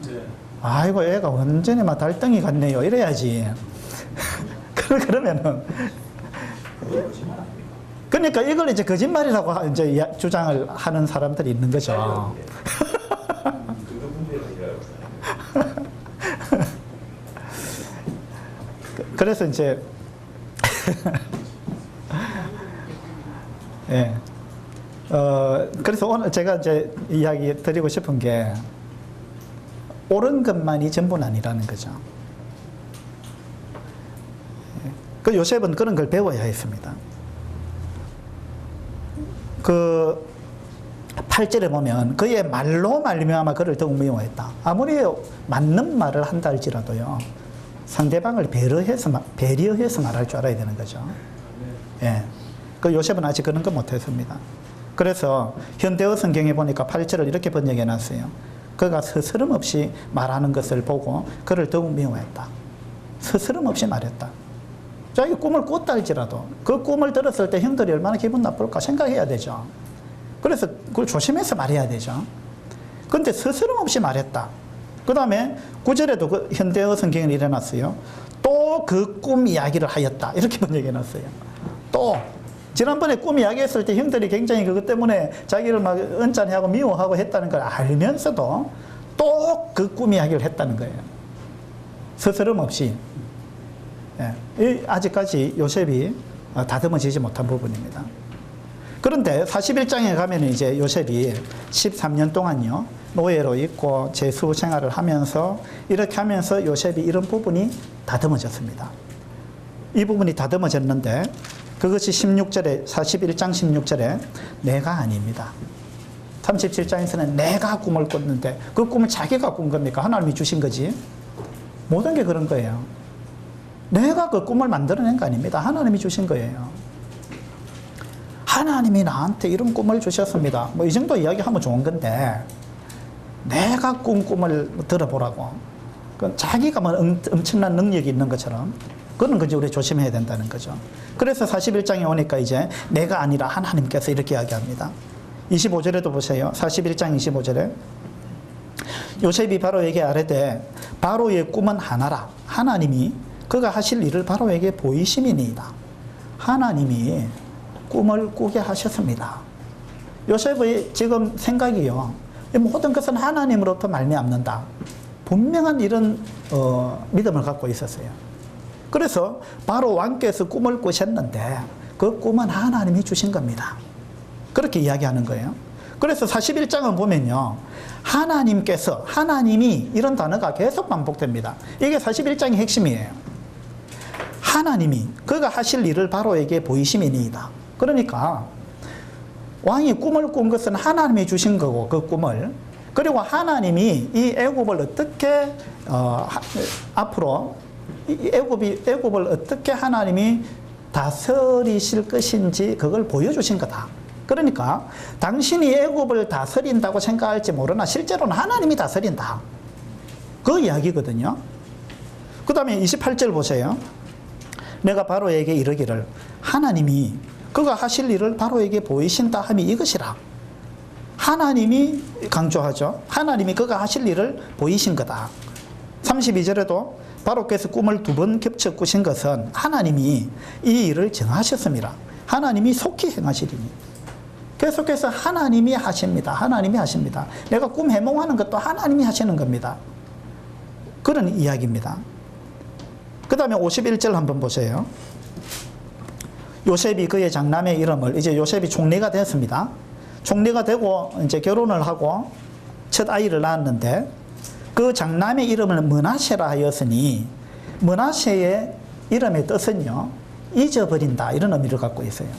네. 아이고, 애가 완전히 막 달덩이 같네요. 이래야지. 그러면은. 그러니까 이걸 이제 거짓말이라고 이제 주장을 하는 사람들이 있는 거죠. 그래서 이제 예. 그래서 오늘 제가 이제 이야기 드리고 싶은 게 옳은 것만이 전부는 아니라는 거죠. 그 요셉은 그런 걸 배워야 했습니다. 그 8절에 보면 그의 말로 말미암아 그를 더욱 미워했다. 아무리 맞는 말을 한다 할지라도요. 상대방을 배려해서 말할 줄 알아야 되는 거죠. 예. 그 요셉은 아직 그런 거 못했습니다. 그래서 현대어 성경에 보니까 8절을 이렇게 번역해 놨어요. 그가 스스럼 없이 말하는 것을 보고 그를 더욱 미워했다. 스스럼 없이 말했다. 자기 꿈을 꿨다 할지라도 그 꿈을 들었을 때 형들이 얼마나 기분 나쁠까 생각해야 되죠. 그래서 그걸 조심해서 말해야 되죠. 근데 스스럼 없이 말했다. 그 다음에 9절에도 그 현대어 성경에 일어났어요. 또 그 꿈 이야기를 하였다. 이렇게 번역해 놨어요. 또 지난번에 꿈 이야기했을 때 형들이 굉장히 그것 때문에 자기를 막 언짢아하고 미워하고 했다는 걸 알면서도 또 그 꿈 이야기를 했다는 거예요. 스스럼 없이. 예. 아직까지 요셉이 다듬어지지 못한 부분입니다. 그런데 41장에 가면 이제 요셉이 13년 동안요 노예로 있고 재수 생활을 하면서 이렇게 하면서 요셉이 이런 부분이 다듬어졌습니다. 이 부분이 다듬어졌는데 그것이 16절에 41장 16절에 내가 아닙니다. 37장에서는 내가 꿈을 꿨는데 그 꿈을 자기가 꾼 겁니까? 하나님이 주신 거지. 모든 게 그런 거예요. 내가 그 꿈을 만들어낸 거 아닙니다. 하나님이 주신 거예요. 하나님이 나한테 이런 꿈을 주셨습니다. 뭐 이 정도 이야기하면 좋은 건데 내가 꾼 꿈을 들어보라고. 자기가 뭐 엄청난 능력이 있는 것처럼 그런 거지 우리 조심해야 된다는 거죠. 그래서 41장에 오니까 이제 내가 아니라 하나님께서 이렇게 이야기합니다. 25절에도 보세요. 41장 25절에 요셉이 바로에게 아뢰되 바로의 꿈은 하나라. 하나님이 그가 하실 일을 바로에게 보이심이니이다. 하나님이 꿈을 꾸게 하셨습니다. 요셉의 지금 생각이요. 모든 것은 하나님으로부터 말미암는다. 분명한 이런 믿음을 갖고 있었어요. 그래서 바로 왕께서 꿈을 꾸셨는데 그 꿈은 하나님이 주신 겁니다. 그렇게 이야기하는 거예요. 그래서 41장은 보면요. 하나님께서, 하나님이 이런 단어가 계속 반복됩니다. 이게 41장의 핵심이에요. 하나님이 그가 하실 일을 바로에게 보이심이니이다. 그러니까 왕이 꿈을 꾼 것은 하나님이 주신 거고 그 꿈을 그리고 하나님이 이 애굽을 어떻게 앞으로 애굽을 어떻게 하나님이 다스리실 것인지 그걸 보여주신 거다. 그러니까 당신이 애굽을 다스린다고 생각할지 모르나 실제로는 하나님이 다스린다. 그 이야기거든요. 그 다음에 28절 보세요. 내가 바로에게 이르기를 하나님이 그가 하실 일을 바로에게 보이신다 함이 이것이라. 하나님이 강조하죠. 하나님이 그가 하실 일을 보이신 거다. 32절에도 바로께서 꿈을 2번 겹쳐 꾸신 것은 하나님이 이 일을 정하셨습니다. 하나님이 속히 행하시리니. 계속해서 하나님이 하십니다. 하나님이 하십니다. 내가 꿈 해몽하는 것도 하나님이 하시는 겁니다. 그런 이야기입니다. 그 다음에 51절 한번 보세요. 요셉이 그의 장남의 이름을, 이제 요셉이 총리가 됐습니다. 총리가 되고 이제 결혼을 하고 첫 아이를 낳았는데 그 장남의 이름을 므낫세라 하였으니 므낫세의 이름의 뜻은요 잊어버린다 이런 의미를 갖고 있어요.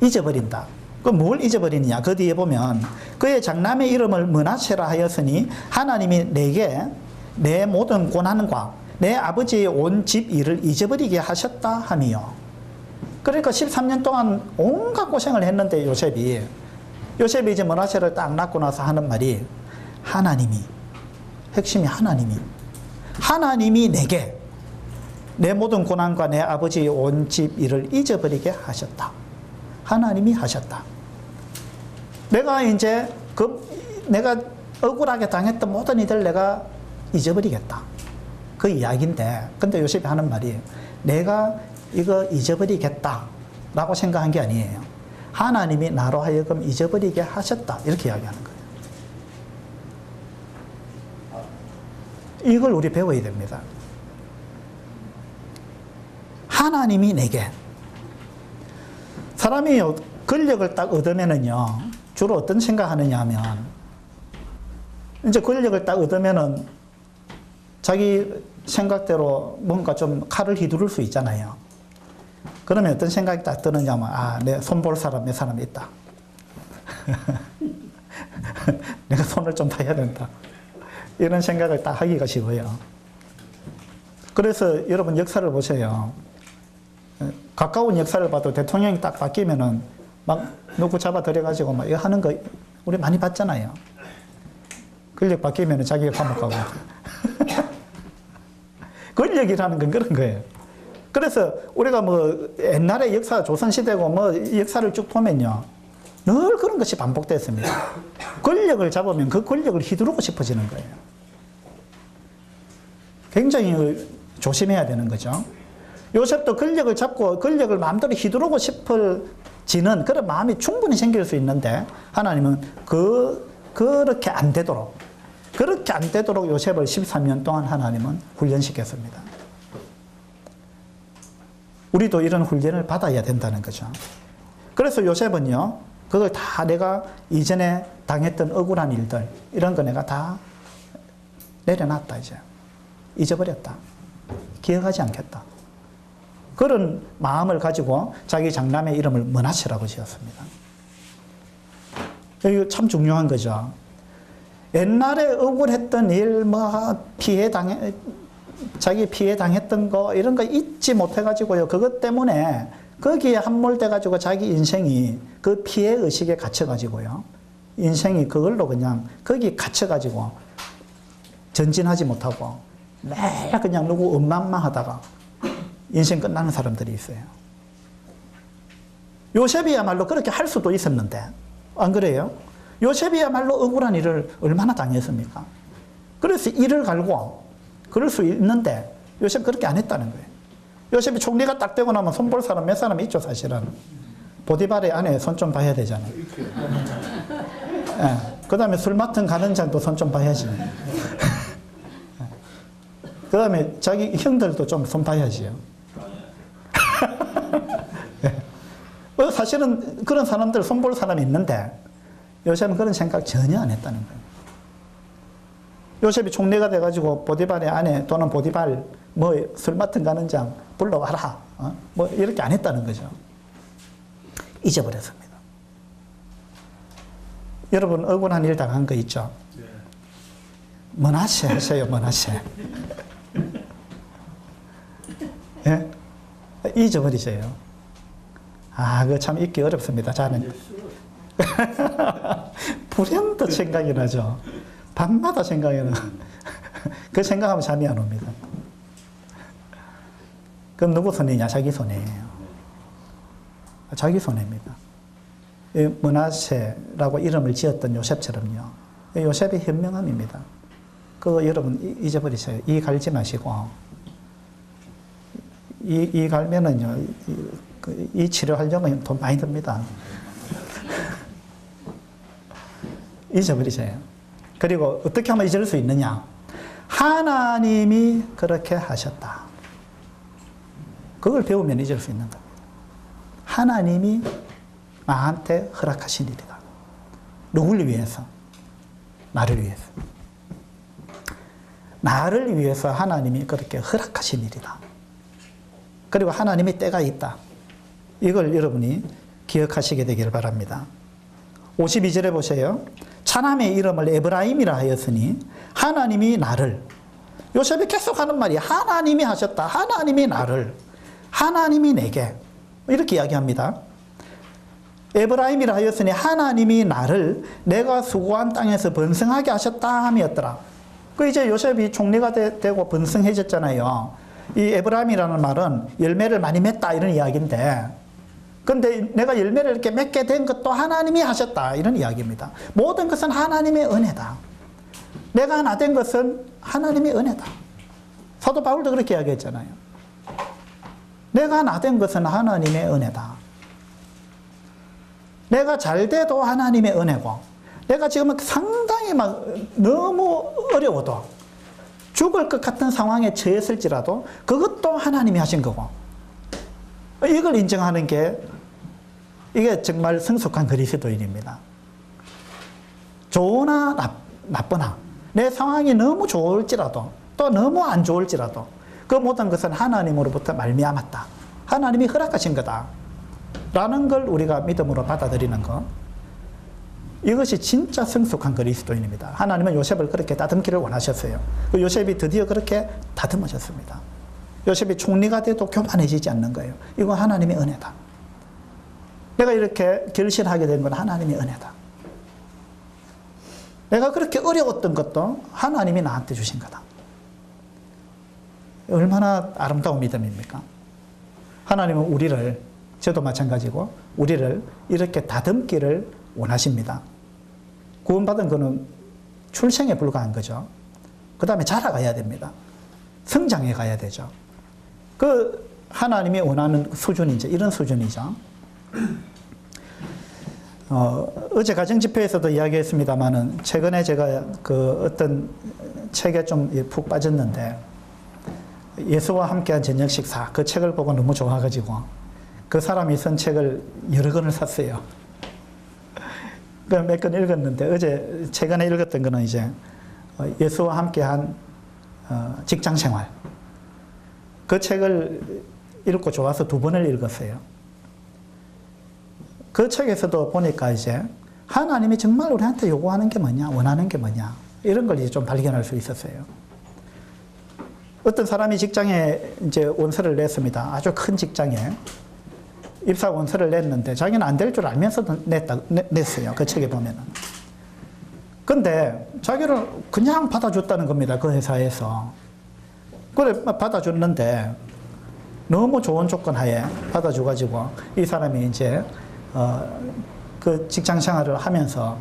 잊어버린다. 그 뭘 잊어버리느냐? 그 뒤에 보면 그의 장남의 이름을 므낫세라 하였으니 하나님이 내게 내 모든 고난과 내 아버지의 온 집 일을 잊어버리게 하셨다 함이요. 그러니까 13년 동안 온갖 고생을 했는데 요셉이 이제 므낫세를 딱 낳고 나서 하는 말이 하나님이, 핵심이 하나님이 내게 내 모든 고난과 내 아버지의 온 집 일을 잊어버리게 하셨다. 하나님이 하셨다. 내가 이제 내가 억울하게 당했던 모든 이들 내가 잊어버리겠다. 그 이야기인데, 근데 요셉이 하는 말이 내가 이거 잊어버리겠다 라고 생각한 게 아니에요. 하나님이 나로 하여금 잊어버리게 하셨다. 이렇게 이야기하는 거예요. 이걸 우리 배워야 됩니다. 하나님이 내게. 사람이 권력을 딱 얻으면은요, 주로 어떤 생각하느냐 하면, 이제 권력을 딱 얻으면은 자기 생각대로 뭔가 좀 칼을 휘두를 수 있잖아요. 그러면 어떤 생각이 딱 드느냐 하면, 내 손 볼 사람 몇 사람 있다. 내가 손을 좀 봐야 된다. 이런 생각을 딱 하기가 쉬워요. 그래서 여러분 역사를 보세요. 가까운 역사를 봐도 대통령이 딱 바뀌면은 막 누구 잡아들여가지고 막 이거 하는 거 우리 많이 봤잖아요. 권력 바뀌면은 자기가 감옥 가고. 권력이라는 건 그런 거예요. 그래서 우리가 뭐 옛날에 역사 조선시대고 뭐 역사를 쭉 보면요. 늘 그런 것이 반복됐습니다. 권력을 잡으면 그 권력을 휘두르고 싶어지는 거예요. 굉장히 조심해야 되는 거죠. 요셉도 권력을 잡고 권력을 마음대로 휘두르고 싶어지는 그런 마음이 충분히 생길 수 있는데 하나님은 그렇게 안 되도록 요셉을 13년 동안 하나님은 훈련시켰습니다. 우리도 이런 훈련을 받아야 된다는 거죠. 그래서 요셉은요, 그걸 다 내가 이전에 당했던 억울한 일들, 이런 거 내가 다 내려놨다, 이제. 잊어버렸다. 기억하지 않겠다. 그런 마음을 가지고 자기 장남의 이름을 므낫세라고 지었습니다. 이거 참 중요한 거죠. 옛날에 억울했던 일, 자기 피해 당했던 거, 이런 거 잊지 못해가지고요. 그것 때문에 거기에 함몰돼가지고 자기 인생이 그 피해 의식에 갇혀가지고요. 인생이 그걸로 그냥 거기 갇혀가지고 전진하지 못하고 매일 그냥 누구 원망만 하다가 인생 끝나는 사람들이 있어요. 요셉이야말로 그렇게 할 수도 있었는데, 안 그래요? 요셉이야말로 억울한 일을 얼마나 당했습니까? 그래서 이를 갈고 그럴 수 있는데 요셉 그렇게 안 했다는 거예요. 요셉이 총리가 딱 되고 나면 손 볼 사람 몇 사람 있죠, 사실은. 보디발의 아내 손 좀 봐야 되잖아요. 예. 그 다음에 술 맡은 간원장도 손 좀 봐야지. 그 다음에 자기 형들도 좀 손 봐야지요. 예. 사실은 그런 사람들 손 볼 사람이 있는데 요셉은 그런 생각 전혀 안 했다는 거예요. 요셉이 총리가 돼가지고 보디발의 아내 또는 보디발 술 맡은 간원장 불러와라. 이렇게 안 했다는 거죠. 잊어버렸습니다. 여러분 억울한 일 당한 거 있죠? 므낫세 하세요, 므낫세. 예? 잊어버리세요. 그거 참 잊기 어렵습니다. 저는. 불현듯 생각이 나죠. 밤마다 생각이 나. 그 생각하면 잠이 안 옵니다. 그럼 누구 손이냐? 자기 손이에요. 자기 손해입니다. 므낫세라고 이름을 지었던 요셉처럼요. 요셉의 현명함입니다. 그거 여러분 잊어버리세요. 이 갈지 마시고. 이 갈면은요, 이 치료하려면 돈 많이 듭니다. 잊어버리세요. 그리고 어떻게 하면 잊을 수 있느냐? 하나님이 그렇게 하셨다. 그걸 배우면 잊을 수 있는 겁니다. 하나님이 나한테 허락하신 일이다. 누구를 위해서? 나를 위해서. 나를 위해서 하나님이 그렇게 허락하신 일이다. 그리고 하나님의 때가 있다. 이걸 여러분이 기억하시게 되기를 바랍니다. 52절에 보세요. 차남의 이름을 에브라임이라 하였으니 하나님이 나를, 요셉이 계속 하는 말이 하나님이 하셨다. 하나님이 나를, 하나님이 내게, 이렇게 이야기합니다. 에브라임이라 하였으니 하나님이 나를 내가 수고한 땅에서 번성하게 하셨다 함이었더라. 그 이제 요셉이 총리가 되고 번성해졌잖아요. 이 에브라임이라는 말은 열매를 많이 맺다 이런 이야기인데, 근데 내가 열매를 이렇게 맺게 된 것도 하나님이 하셨다 이런 이야기입니다. 모든 것은 하나님의 은혜다. 내가 하나 된 것은 하나님의 은혜다. 사도 바울도 그렇게 이야기했잖아요. 내가 하나 된 것은 하나님의 은혜다. 내가 잘 돼도 하나님의 은혜고, 내가 지금 상당히 막 너무 어려워도 죽을 것 같은 상황에 처했을지라도 그것도 하나님이 하신 거고, 이걸 인정하는 게 이게 정말 성숙한 그리스도인입니다. 좋으나 나쁘나 내 상황이 너무 좋을지라도 또 너무 안 좋을지라도 그 모든 것은 하나님으로부터 말미암았다. 하나님이 허락하신 거다. 라는 걸 우리가 믿음으로 받아들이는 것. 이것이 진짜 성숙한 그리스도인입니다. 하나님은 요셉을 그렇게 다듬기를 원하셨어요. 그 요셉이 드디어 그렇게 다듬어졌습니다. 요셉이 총리가 돼도 교만해지지 않는 거예요. 이건 하나님의 은혜다. 내가 이렇게 결실하게 된 건 하나님의 은혜다. 내가 그렇게 어려웠던 것도 하나님이 나한테 주신 거다. 얼마나 아름다운 믿음입니까? 하나님은 우리를, 저도 마찬가지고 우리를 이렇게 다듬기를 원하십니다. 구원받은 것은 출생에 불과한 거죠. 그 다음에 자라가야 됩니다. 성장해 가야 되죠. 그 하나님이 원하는 수준이 이제 이런 수준이죠. 어제 가정집회에서도 이야기했습니다만은 최근에 제가 그 어떤 책에 좀 푹 빠졌는데, 예수와 함께한 저녁 식사, 그 책을 보고 너무 좋아가지고 그 사람이 쓴 책을 여러 권을 샀어요. 몇 권 읽었는데, 어제 최근에 읽었던 거는 이제 예수와 함께한 직장 생활. 그 책을 읽고 좋아서 2번을 읽었어요. 그 책에서도 보니까 이제 하나님이 정말 우리한테 요구하는 게 뭐냐, 원하는 게 뭐냐, 이런 걸 이제 좀 발견할 수 있었어요. 어떤 사람이 직장에 이제 원서를 냈습니다. 아주 큰 직장에 입사 원서를 냈는데 자기는 안 될 줄 알면서도 냈어요. 그 책에 보면은. 근데 자기를 그냥 받아줬다는 겁니다. 그 회사에서. 그래, 받아줬는데 너무 좋은 조건 하에 받아줘가지고 이 사람이 이제 그 직장 생활을 하면서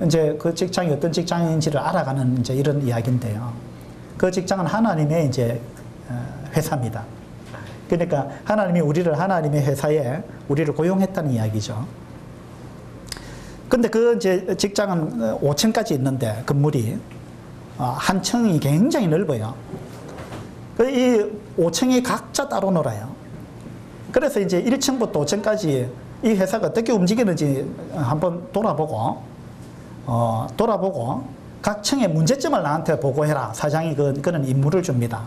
이제 그 직장이 어떤 직장인지를 알아가는 이제 이런 이야기인데요. 그 직장은 하나님의 이제 회사입니다. 그러니까 하나님이 우리를 하나님의 회사에 우리를 고용했다는 이야기죠. 근데 그 이제 직장은 5층까지 있는데 건물이 한 층이 굉장히 넓어요. 이 5층이 각자 따로 놀아요. 그래서 이제 1층부터 5층까지 이 회사가 어떻게 움직이는지 한번 돌아보고 각 층의 문제점을 나한테 보고해라. 사장이 그런 임무를 줍니다.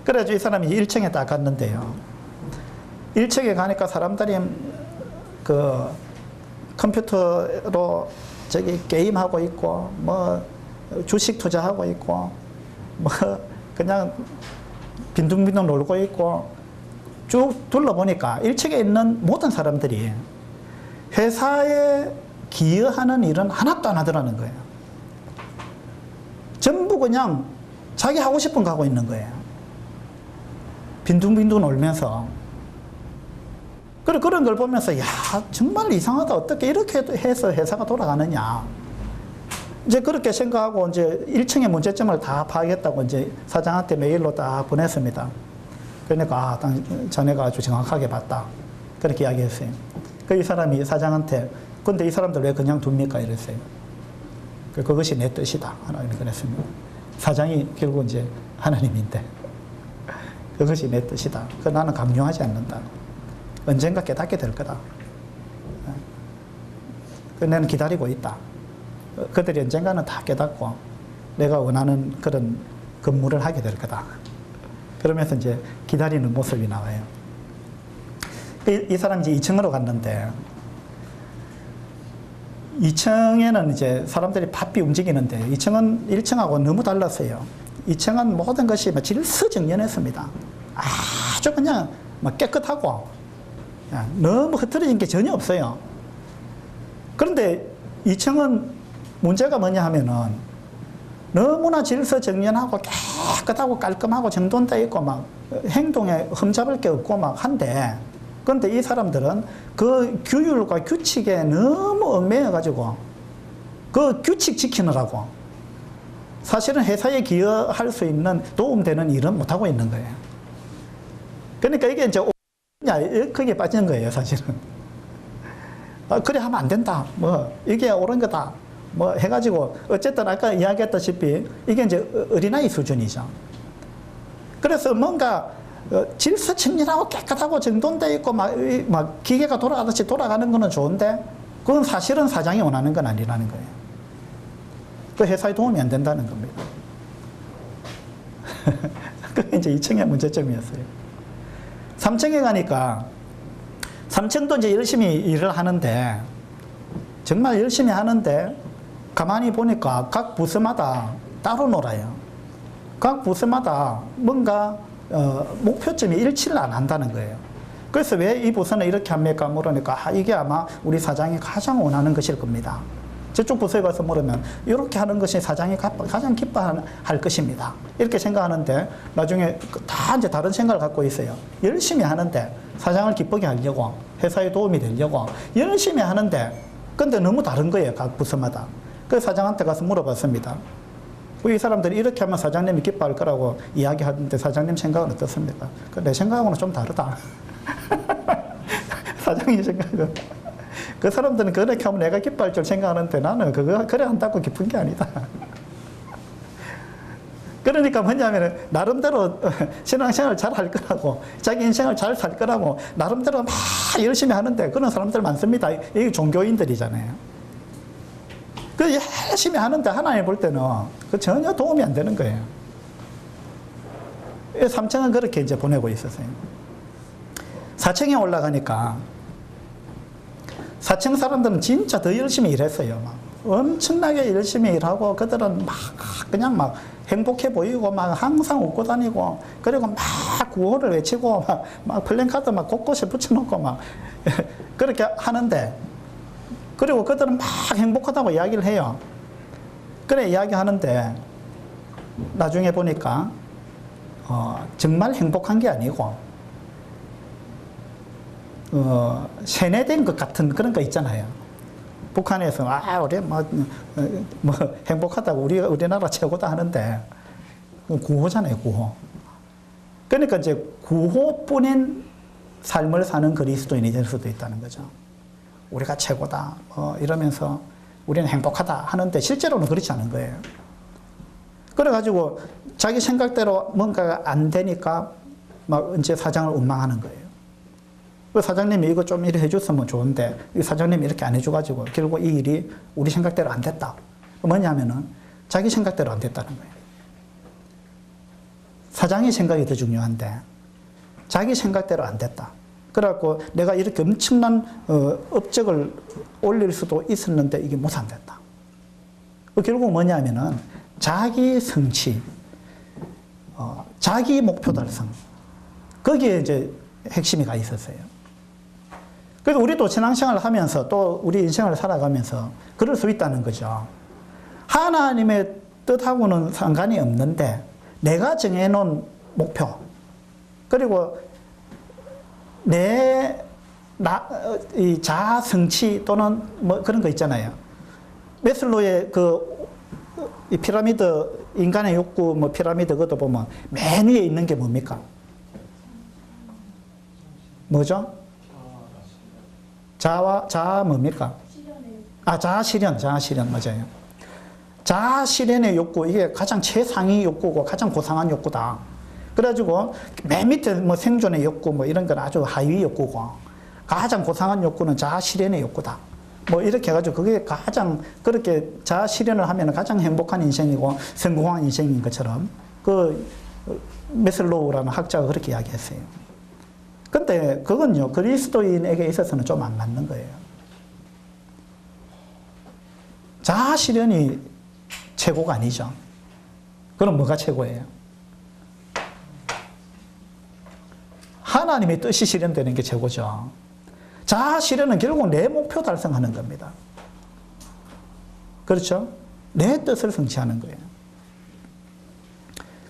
그래서 이 사람이 1층에 딱 갔는데요. 1층에 가니까 사람들이 그 컴퓨터로 저기 게임하고 있고, 뭐 주식 투자하고 있고, 뭐 그냥 빈둥빈둥 놀고 있고, 쭉 둘러보니까 1층에 있는 모든 사람들이 회사에 기여하는 일은 하나도 안 하더라는 거예요. 전부 그냥 자기 하고 싶은 거 하고 있는 거예요. 빈둥빈둥 놀면서. 그런 걸 보면서, 야, 정말 이상하다. 어떻게 이렇게 해서 회사가 돌아가느냐. 이제 그렇게 생각하고 이제 1층의 문제점을 다 파악했다고 이제 사장한테 메일로 딱 보냈습니다. 그러니까, 자네가 아주 정확하게 봤다. 그렇게 이야기했어요. 이 사람이 사장한테, 근데 이 사람들 왜 그냥 둡니까? 이랬어요. 그것이 내 뜻이다. 하나님이 그랬습니다. 사장이 결국 이제 하나님인데, 그것이 내 뜻이다. 나는 강요하지 않는다. 언젠가 깨닫게 될 거다. 나는 기다리고 있다. 그들이 언젠가는 다 깨닫고 내가 원하는 그런 근무를 하게 될 거다. 그러면서 이제 기다리는 모습이 나와요. 이 사람이 이제 2층으로 갔는데 2층에는 이제 사람들이 바삐 움직이는데 2층은 1층하고 너무 달랐어요. 2층은 모든 것이 질서정연했습니다. 아주 그냥 깨끗하고 너무 흐트러진 게 전혀 없어요. 그런데 2층은 문제가 뭐냐 하면은 너무나 질서정연하고 깨끗하고 깔끔하고 정돈되어 있고 막 행동에 흠잡을 게 없고 막 한데, 그런데 이 사람들은 그 규율과 규칙에 너무 얽매여가지고 그 규칙 지키느라고 사실은 회사에 기여할 수 있는 도움되는 일은 못하고 있는 거예요. 그러니까 이게 이제 거기에 빠지는 거예요, 사실은. 그래 하면 안 된다. 뭐 이게 옳은 거다. 뭐 해가지고 어쨌든 아까 이야기했다시피 이게 이제 어린아이 수준이죠. 그래서 뭔가 질서정연하고 깨끗하고 정돈되어 있고 막 기계가 돌아가듯이 돌아가는 거는 좋은데 그건 사실은 사장이 원하는 건 아니라는 거예요. 그 회사에 도움이 안 된다는 겁니다. 그게 이제 2층의 문제점이었어요. 3층에 가니까 3층도 이제 열심히 일을 하는데 정말 열심히 하는데 가만히 보니까 각 부서마다 따로 놀아요. 각 부서마다 뭔가 목표점이 일치를 안 한다는 거예요. 그래서 왜 이 부서는 이렇게 합니까? 물으니까 이게 아마 우리 사장이 가장 원하는 것일 겁니다. 저쪽 부서에 가서 물으면 이렇게 하는 것이 사장이 가장 기뻐할 것입니다. 이렇게 생각하는데 나중에 다 이제 다른 생각을 갖고 있어요. 열심히 하는데 사장을 기쁘게 하려고 회사에 도움이 되려고 열심히 하는데 근데 너무 다른 거예요. 각 부서마다. 그래서 사장한테 가서 물어봤습니다. 이 사람들이 이렇게 하면 사장님이 기뻐할 거라고 이야기하는데 사장님 생각은 어떻습니까? 내 생각하고는 좀 다르다. 사장님 생각은 그 사람들은 그렇게 하면 내가 기뻐할 줄 생각하는데 나는 그거 그래 한다고 기쁜 게 아니다. 그러니까 뭐냐면 나름대로 신앙생활 잘 할 거라고 자기 인생을 잘 살 거라고 나름대로 막 열심히 하는데 그런 사람들 많습니다. 이게 종교인들이잖아요. 그 열심히 하는데 하나님 볼 때는 그 전혀 도움이 안 되는 거예요. 3층은 그렇게 이제 보내고 있었어요. 4층에 올라가니까 4층 사람들은 진짜 더 열심히 일했어요. 막 엄청나게 열심히 일하고 그들은 그냥 막 행복해 보이고 막 항상 웃고 다니고 그리고 막 구호를 외치고 막 플랜카드 막 곳곳에 붙여놓고 막 그렇게 하는데 그리고 그들은 막 행복하다고 이야기를 해요. 그래 이야기하는데 나중에 보니까 정말 행복한 게 아니고 세뇌된 것 같은 그런 거 있잖아요. 북한에서 우리 뭐 행복하다고 우리나라 최고다 하는데 구호잖아요, 구호. 그러니까 이제 구호뿐인 삶을 사는 그리스도인이 될 수도 있다는 거죠. 우리가 최고다 이러면서 우리는 행복하다 하는데 실제로는 그렇지 않은 거예요. 그래가지고 자기 생각대로 뭔가가 안 되니까 막 이제 사장을 원망하는 거예요. 사장님이 이거 좀 이렇게 해줬으면 좋은데 사장님이 이렇게 안 해줘가지고 결국 이 일이 우리 생각대로 안 됐다. 뭐냐면은 자기 생각대로 안 됐다는 거예요. 사장의 생각이 더 중요한데 자기 생각대로 안 됐다. 그래갖고 내가 이렇게 엄청난 업적을 올릴 수도 있었는데 이게 못 안 됐다. 결국 뭐냐면은 자기 성취, 자기 목표 달성, 거기에 이제 핵심이 가 있었어요. 그래서 우리도 신앙생활을 하면서 또 우리 인생을 살아가면서 그럴 수 있다는 거죠. 하나님의 뜻하고는 상관이 없는데 내가 정해놓은 목표 그리고 이 자아 성취 또는 뭐 그런 거 있잖아요. 메슬로의 이 피라미드 인간의 욕구 뭐 피라미드 그것도 보면 맨 위에 있는 게 뭡니까? 뭐죠? 자아 뭡니까? 자아 실현 맞아요. 자아 실현의 욕구 이게 가장 최상위 욕구고 가장 고상한 욕구다. 그래가지고 맨 밑에 뭐 생존의 욕구 뭐 이런 건 아주 하위 욕구고 가장 고상한 욕구는 자아 실현의 욕구다. 뭐 이렇게 해가지고 그게 가장 그렇게 자아 실현을 하면 가장 행복한 인생이고 성공한 인생인 것처럼 그 메슬로우라는 학자가 그렇게 이야기했어요. 근데 그건요, 그리스도인에게 있어서는 좀 안 맞는 거예요. 자아 실현이 최고가 아니죠. 그럼 뭐가 최고예요? 하나님의 뜻이 실현되는 게 최고죠. 자아 실현은 결국 내 목표 달성하는 겁니다. 그렇죠? 내 뜻을 성취하는 거예요.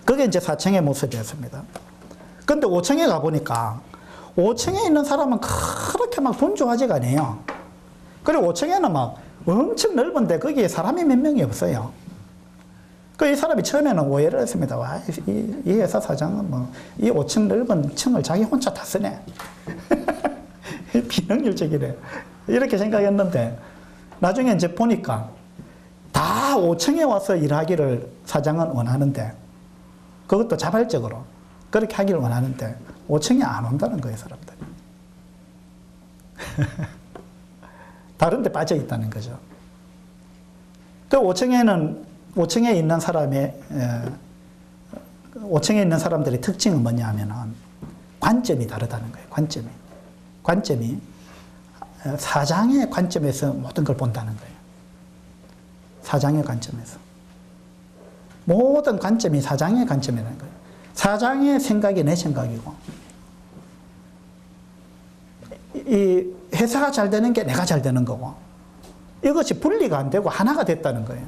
그게 이제 4층의 모습이었습니다. 근데 5층에 가보니까 5층에 있는 사람은 그렇게 막 분주하지가 않아요. 그리고 5층에는 막 엄청 넓은데 거기에 사람이 몇 명이 없어요. 이 사람이 처음에는 오해를 했습니다. 와, 이 회사 사장은 뭐, 이 5층 넓은 층을 자기 혼자 다 쓰네. 비능률적이래. 이렇게 생각했는데, 나중에 이제 보니까, 다 5층에 와서 일하기를 사장은 원하는데, 그것도 자발적으로 그렇게 하기를 원하는데, 5층에 안 온다는 거예요, 사람들이. 다른 데 빠져 있다는 거죠. 그 5층에 있는 사람의 5층에 있는 사람들의 특징은 뭐냐 하면은 관점이 다르다는 거예요. 관점이 사장의 관점에서 모든 걸 본다는 거예요. 사장의 관점에서 모든 관점이 사장의 관점이라는 거예요. 사장의 생각이 내 생각이고 이 회사가 잘 되는 게 내가 잘 되는 거고 이것이 분리가 안 되고 하나가 됐다는 거예요.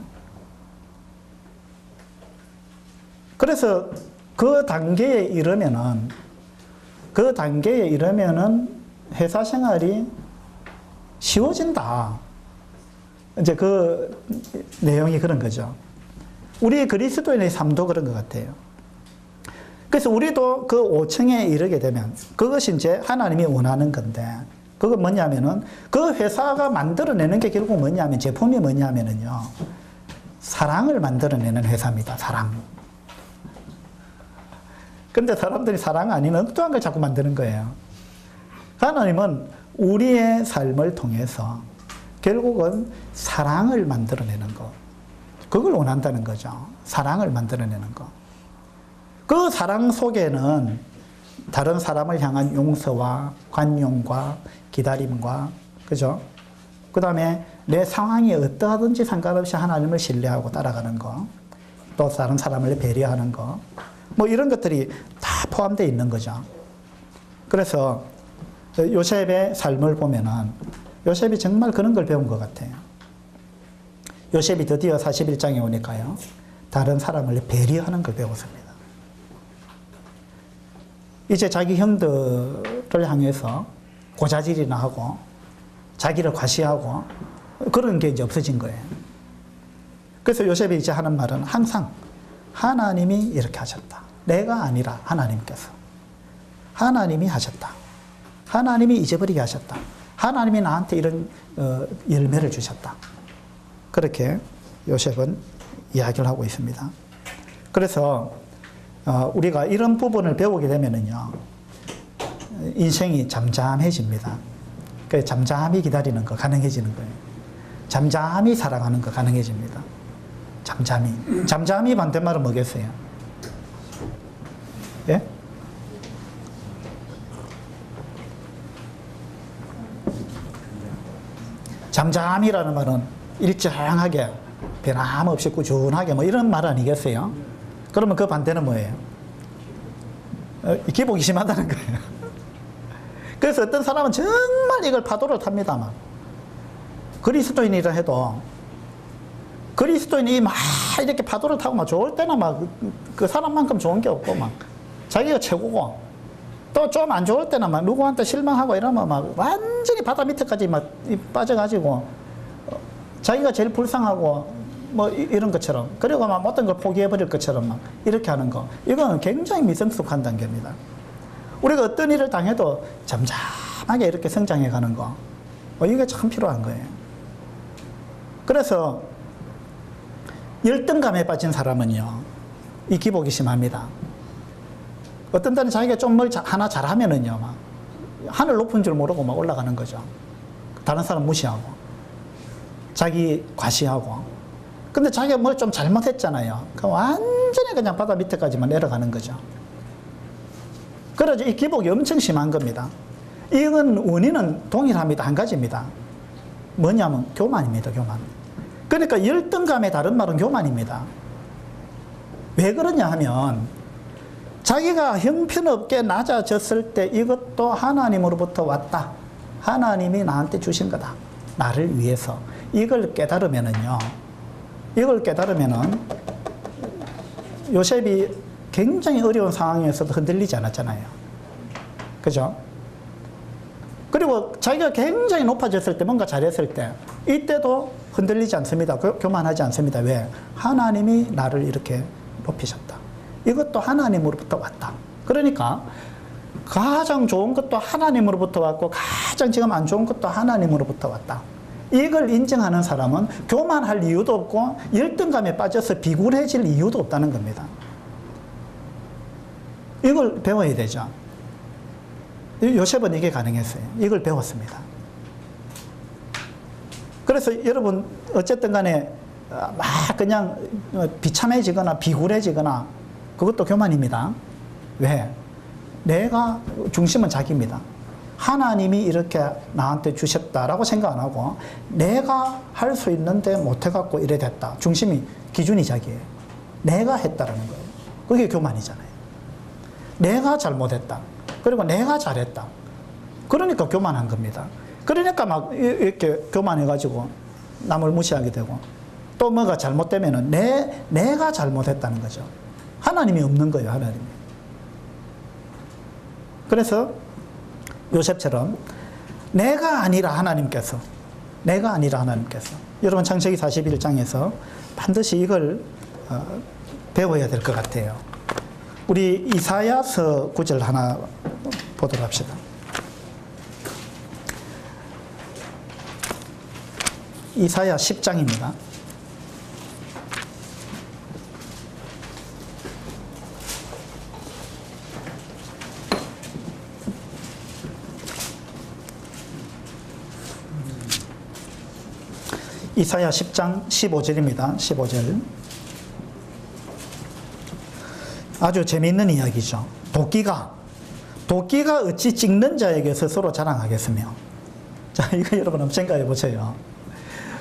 그래서 그 단계에 이르면은 회사 생활이 쉬워진다. 이제 그 내용이 그런 거죠. 우리 그리스도인의 삶도 그런 것 같아요. 그래서 우리도 그 5층에 이르게 되면 그것이 이제 하나님이 원하는 건데 그건 뭐냐면은 그 회사가 만들어내는 게 결국 뭐냐면 제품이 뭐냐면은요. 사랑을 만들어내는 회사입니다. 사랑. 근데 사람들이 사랑 아닌 엉뚱한 걸 자꾸 만드는 거예요. 하나님은 우리의 삶을 통해서 결국은 사랑을 만들어내는 거. 그걸 원한다는 거죠. 사랑을 만들어내는 거. 그 사랑 속에는 다른 사람을 향한 용서와 관용과 기다림과, 그죠? 그 다음에 내 상황이 어떠하든지 상관없이 하나님을 신뢰하고 따라가는 거. 또 다른 사람을 배려하는 거. 뭐 이런 것들이 다 포함되어 있는 거죠. 그래서 요셉의 삶을 보면은 요셉이 정말 그런 걸 배운 것 같아요. 요셉이 드디어 41장에 오니까요. 다른 사람을 배려하는 걸 배웠습니다. 이제 자기 형들을 향해서 고자질이나 하고 자기를 과시하고 그런 게 이제 없어진 거예요. 그래서 요셉이 이제 하는 말은 항상 하나님이 이렇게 하셨다. 내가 아니라 하나님께서. 하나님이 하셨다. 하나님이 잊어버리게 하셨다. 하나님이 나한테 이런 열매를 주셨다. 그렇게 요셉은 이야기를 하고 있습니다. 그래서 우리가 이런 부분을 배우게 되면은요, 인생이 잠잠해집니다. 그 잠잠히 기다리는 거 가능해지는 거예요. 잠잠히 살아가는 거 가능해집니다. 잠잠히 반대말은 뭐겠어요? 예? 잠잠이라는 말은 일정하게 변함없이 꾸준하게 뭐 이런 말 아니겠어요? 그러면 그 반대는 뭐예요? 기복이 심하다는 거예요. 그래서 어떤 사람은 정말 이걸 파도를 탑니다. 막. 그리스도인이라 해도 그리스도인이 막 이렇게 파도를 타고 막 좋을 때는 막 그 사람만큼 좋은 게 없고 막 자기가 최고고 또 좀 안 좋을 때는 막 누구한테 실망하고 이러면 막 완전히 바다 밑에까지 막 빠져가지고 자기가 제일 불쌍하고 뭐 이런 것처럼 그리고 막 모든 걸 포기해버릴 것처럼 막 이렇게 하는 거 이거는 굉장히 미성숙한 단계입니다. 우리가 어떤 일을 당해도 잠잠하게 이렇게 성장해 가는 거 이게 참 필요한 거예요. 그래서 열등감에 빠진 사람은요 이 기복이 심합니다. 어떤 때는 자기가 좀 뭘 하나 잘하면은요 막 하늘 높은 줄 모르고 막 올라가는 거죠. 다른 사람 무시하고 자기 과시하고 근데 자기가 뭘 좀 잘못했잖아요. 그럼 완전히 그냥 바다 밑에까지만 내려가는 거죠. 그래서 이 기복이 엄청 심한 겁니다. 이건 원인은 동일합니다. 한 가지입니다. 뭐냐면 교만입니다. 교만. 그러니까 열등감의 다른 말은 교만입니다. 왜 그러냐 하면 자기가 형편없게 낮아졌을 때 이것도 하나님으로부터 왔다. 하나님이 나한테 주신 거다. 나를 위해서. 이걸 깨달으면은요. 이걸 깨달으면은 요셉이 굉장히 어려운 상황에서도 흔들리지 않았잖아요. 그죠? 그리고 자기가 굉장히 높아졌을 때, 뭔가 잘했을 때, 이때도 흔들리지 않습니다. 교만하지 않습니다. 왜? 하나님이 나를 이렇게 높이셨다. 이것도 하나님으로부터 왔다. 그러니까 가장 좋은 것도 하나님으로부터 왔고 가장 지금 안 좋은 것도 하나님으로부터 왔다. 이걸 인정하는 사람은 교만할 이유도 없고 열등감에 빠져서 비굴해질 이유도 없다는 겁니다. 이걸 배워야 되죠. 요셉은 이게 가능했어요. 이걸 배웠습니다. 그래서 여러분 어쨌든 간에 막 그냥 비참해지거나 비굴해지거나 그것도 교만입니다. 왜? 내가 중심은 자기입니다. 하나님이 이렇게 나한테 주셨다라고 생각 안 하고 내가 할 수 있는데 못해갖고 이래 됐다. 중심이 기준이 자기예요. 내가 했다라는 거예요. 그게 교만이잖아요. 내가 잘못했다. 그리고 내가 잘했다. 그러니까 교만한 겁니다. 그러니까 막 이렇게 교만해가지고 남을 무시하게 되고 또 뭐가 잘못되면은 내가 잘못했다는 거죠. 하나님이 없는 거예요. 하나님이. 그래서 요셉처럼 내가 아니라 하나님께서 여러분 창세기 41장에서 반드시 이걸 배워야 될 것 같아요. 우리 이사야서 9절 하나 보도록 합시다. 이사야 10장입니다. 이사야 10장 15절입니다. 15절. 아주 재미있는 이야기죠. 도끼가 어찌 찍는 자에게 스스로 자랑하겠으며. 자, 이거 여러분 한번 생각해 보세요.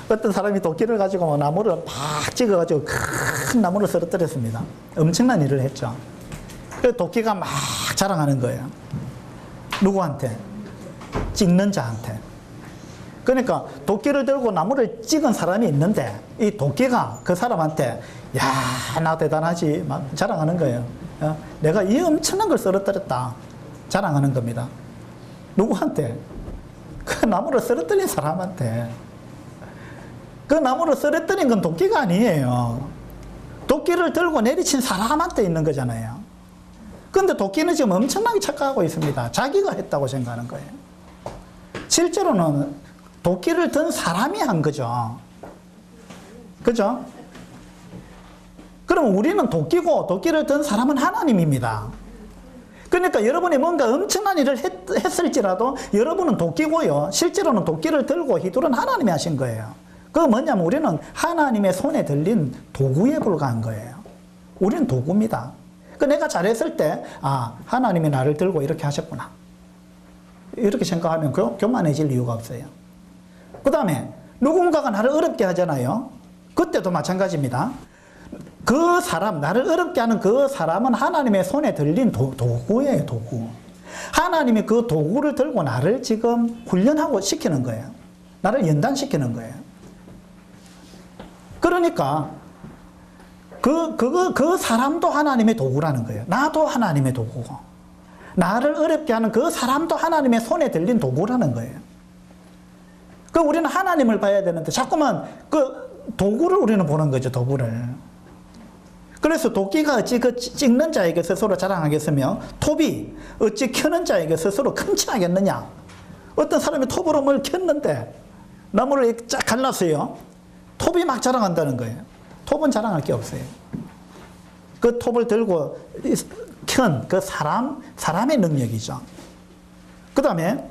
어떤 사람이 도끼를 가지고 나무를 막 찍어가지고 큰 나무를 쓰러뜨렸습니다. 엄청난 일을 했죠. 그래서 도끼가 막 자랑하는 거예요. 누구한테? 찍는 자한테. 그러니까 도끼를 들고 나무를 찍은 사람이 있는데 이 도끼가 그 사람한테 야, 나 대단하지 막 자랑하는 거예요. 내가 이 엄청난 걸 쓰러뜨렸다. 자랑하는 겁니다. 누구한테? 그 나무를 쓰러뜨린 사람한테. 그 나무를 쓰러뜨린 건 도끼가 아니에요. 도끼를 들고 내리친 사람한테 있는 거잖아요. 그런데 도끼는 지금 엄청나게 착각하고 있습니다. 자기가 했다고 생각하는 거예요. 실제로는 도끼를 든 사람이 한 거죠. 그죠? 그럼 우리는 도끼고 도끼를 든 사람은 하나님입니다. 그러니까 여러분이 뭔가 엄청난 일을 했을지라도 여러분은 도끼고요. 실제로는 도끼를 들고 휘두른 하나님이 하신 거예요. 그거 뭐냐면 우리는 하나님의 손에 들린 도구에 불과한 거예요. 우리는 도구입니다. 그 내가 잘했을 때 하나님이 나를 들고 이렇게 하셨구나. 이렇게 생각하면 교만해질 이유가 없어요. 그 다음에 누군가가 나를 어렵게 하잖아요. 그때도 마찬가지입니다. 그 사람, 나를 어렵게 하는 그 사람은 하나님의 손에 들린 도구예요. 도구. 하나님이 그 도구를 들고 나를 지금 훈련하고 시키는 거예요. 나를 연단시키는 거예요. 그러니까 그 사람도 하나님의 도구라는 거예요. 나도 하나님의 도구고 나를 어렵게 하는 그 사람도 하나님의 손에 들린 도구라는 거예요. 그 우리는 하나님을 봐야 되는데 자꾸만 그 도구를 우리는 보는 거죠. 도구를. 그래서 도끼가 어찌 그 찍는 자에게 스스로 자랑하겠으며 톱이 어찌 켜는 자에게 스스로 큰치하겠느냐. 어떤 사람이 톱으로 뭘 켰는데 나무를 쫙 갈랐어요. 톱이 막 자랑한다는 거예요. 톱은 자랑할 게 없어요. 그 톱을 들고 켠 그 사람의 능력이죠. 그 다음에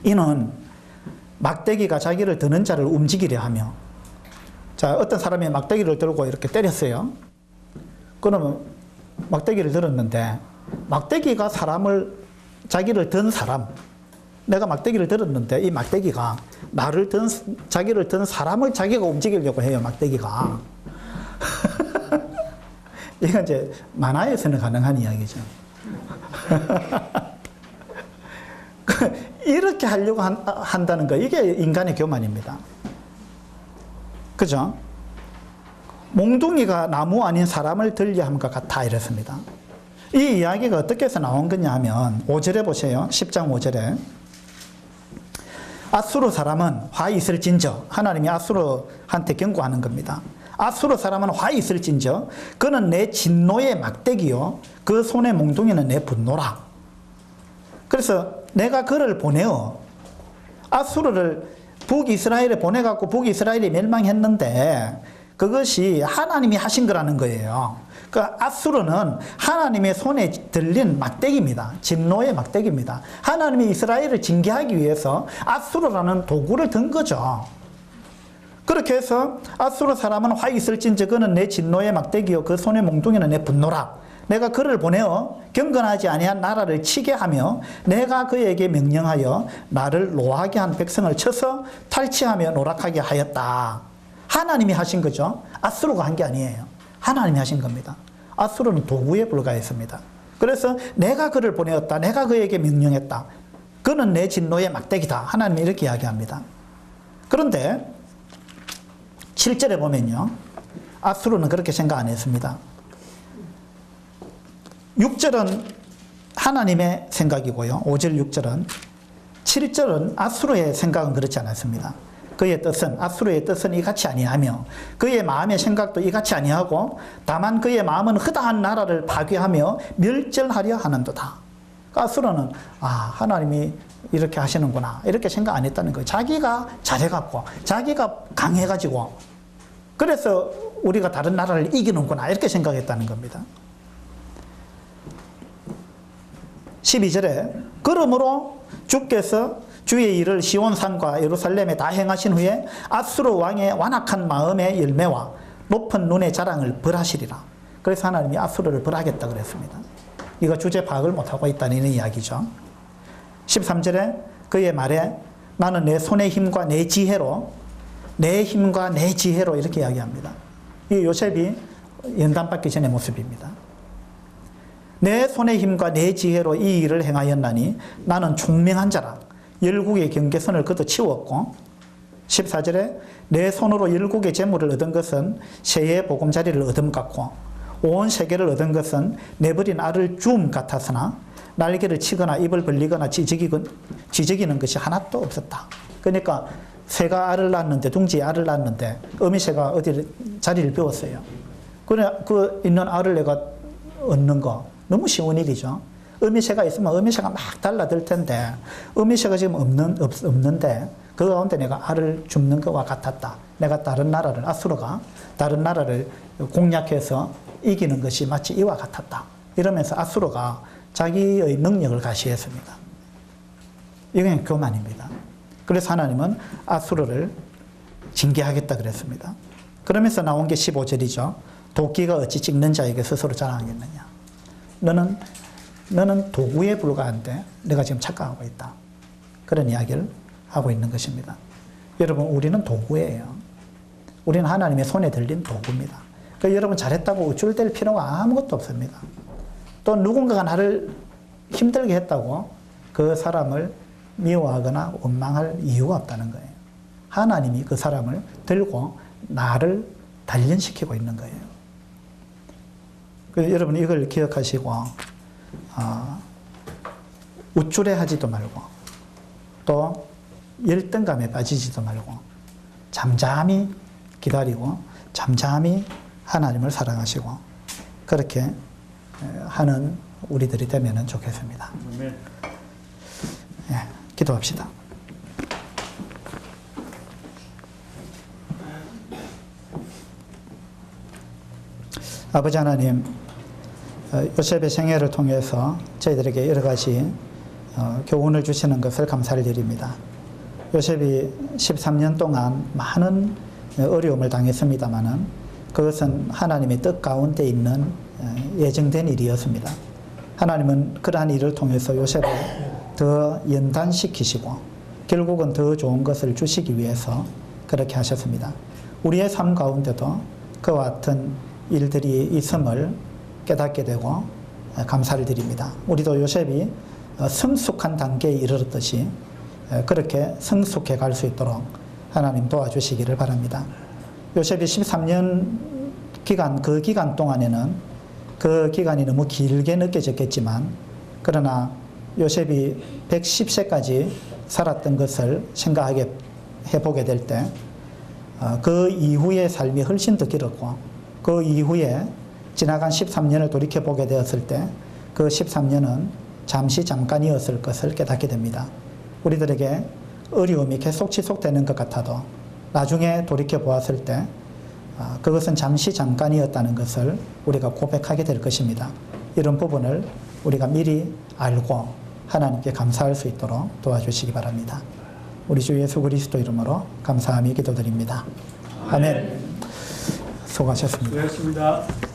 이는 막대기가 자기를 드는 자를 움직이려 하며, 자, 어떤 사람이 막대기를 들고 이렇게 때렸어요. 그러면 막대기를 들었는데 막대기가 자기를 든 사람, 내가 막대기를 들었는데 이 막대기가 자기를 든 사람을 자기가 움직이려고 해요, 막대기가. 이건 이제 만화에서는 가능한 이야기죠. 이렇게 하려고 한다는 거, 이게 인간의 교만입니다. 그죠? 몽둥이가 나무 아닌 사람을 들려 함과 같아 이랬습니다. 이 이야기가 어떻게 해서 나온 거냐 하면 5절에 보세요. 10장 5절에 아수르 사람은 화 있을진저, 하나님이 아수르한테 경고하는 겁니다. 아수르 사람은 화 있을진저 그는 내 진노의 막대기요 그 손의 몽둥이는 내 분노라. 그래서 내가 그를 보내어 아수르를 북이스라엘에 보내갖고 북이스라엘이 멸망했는데 그것이 하나님이 하신 거라는 거예요. 그 아수르는 하나님의 손에 들린 막대기입니다. 진노의 막대기입니다. 하나님이 이스라엘을 징계하기 위해서 아수르라는 도구를 든 거죠. 그렇게 해서 아수르 사람은 화 있을진저 그는 내 진노의 막대기요 그 손의 몽둥이는 내 분노라. 내가 그를 보내어 경건하지 아니한 나라를 치게 하며 내가 그에게 명령하여 나를 노하게 한 백성을 쳐서 탈취하며 노락하게 하였다. 하나님이 하신 거죠. 아수르가 한 게 아니에요. 하나님이 하신 겁니다. 아수르는 도구에 불과했습니다. 그래서 내가 그를 보내었다. 내가 그에게 명령했다. 그는 내 진노의 막대기다. 하나님이 이렇게 이야기합니다. 그런데 7절에 보면요. 아수르는 그렇게 생각 안 했습니다. 6절은 하나님의 생각이고요. 5절 6절은 7절은 아수르의 생각은 그렇지 않았습니다. 그의 뜻은 아수르의 뜻은 이같이 아니하며 그의 마음의 생각도 이같이 아니하고 다만 그의 마음은 허다한 나라를 파괴하며 멸절하려 하는도다. 아수르는 하나님이 이렇게 하시는구나 이렇게 생각 안 했다는 거예요. 자기가 잘해갖고 자기가 강해가지고 그래서 우리가 다른 나라를 이기는구나 이렇게 생각했다는 겁니다. 12절에 그러므로 주께서 주의 일을 시온산과 예루살렘에 다 행하신 후에 아수르 왕의 완악한 마음의 열매와 높은 눈의 자랑을 벌하시리라. 그래서 하나님이 아수르를 벌하겠다 그랬습니다. 이거 주제 파악을 못하고 있다는 이야기죠. 13절에 그의 말에 나는 내 손의 힘과 내 지혜로 이렇게 이야기합니다. 이 요셉이 연단받기 전의 모습입니다. 내 손의 힘과 내 지혜로 이 일을 행하였나니 나는 총명한 자라. 열국의 경계선을 걷어치웠고 14절에 내 손으로 열국의 재물을 얻은 것은 새의 보금자리를 얻음 같고 온 세계를 얻은 것은 내버린 알을 줌 같았으나 날개를 치거나 입을 벌리거나 지저귀는 것이 하나도 없었다. 그러니까 새가 알을 낳았는데 둥지에 알을 낳았는데 어미새가 어디 자리를 비웠어요. 그래 그 있는 알을 내가 얻는 거 너무 쉬운 일이죠. 어미새가 있으면 어미새가 막 달라들 텐데 어미새가 지금 없는데 그 가운데 내가 알을 줍는 것과 같았다. 내가 아수르가 다른 나라를 공략해서 이기는 것이 마치 이와 같았다. 이러면서 아수르가 자기의 능력을 가시했습니다. 이건 교만입니다. 그래서 하나님은 아수르를 징계하겠다 그랬습니다. 그러면서 나온 게 15절이죠. 도끼가 어찌 찍는 자에게 스스로 자랑하겠느냐. 너는 도구에 불과한데 내가 지금 착각하고 있다. 그런 이야기를 하고 있는 것입니다. 여러분 우리는 도구예요. 우리는 하나님의 손에 들린 도구입니다. 그러니까 여러분 잘했다고 우쭐댈 필요가 아무것도 없습니다. 또 누군가가 나를 힘들게 했다고 그 사람을 미워하거나 원망할 이유가 없다는 거예요. 하나님이 그 사람을 들고 나를 단련시키고 있는 거예요. 그래서 여러분 이걸 기억하시고 우쭐해하지도 말고 또 열등감에 빠지지도 말고 잠잠히 기다리고 잠잠히 하나님을 사랑하시고 그렇게 하는 우리들이 되면 좋겠습니다. 예, 기도합시다. 아버지 하나님, 요셉의 생애를 통해서 저희들에게 여러 가지 교훈을 주시는 것을 감사를 드립니다. 요셉이 13년 동안 많은 어려움을 당했습니다마는 그것은 하나님의 뜻 가운데 있는 예정된 일이었습니다. 하나님은 그러한 일을 통해서 요셉을 더 연단시키시고 결국은 더 좋은 것을 주시기 위해서 그렇게 하셨습니다. 우리의 삶 가운데도 그와 같은 일들이 있음을 깨닫게 되고 감사를 드립니다. 우리도 요셉이 성숙한 단계에 이르렀듯이 그렇게 성숙해 갈 수 있도록 하나님 도와주시기를 바랍니다. 요셉이 13년 기간, 그 기간 동안에는 그 기간이 너무 길게 느껴졌겠지만 그러나 요셉이 110세까지 살았던 것을 생각해 보게 될 때 그 이후의 삶이 훨씬 더 길었고 그 이후에 지나간 13년을 돌이켜보게 되었을 때 그 13년은 잠깐이었을 것을 깨닫게 됩니다. 우리들에게 어려움이 계속 지속되는 것 같아도 나중에 돌이켜보았을 때 그것은 잠깐이었다는 것을 우리가 고백하게 될 것입니다. 이런 부분을 우리가 미리 알고 하나님께 감사할 수 있도록 도와주시기 바랍니다. 우리 주 예수 그리스도 이름으로 감사하며 기도드립니다. 아멘. 수고하셨습니다. 수고하셨습니다.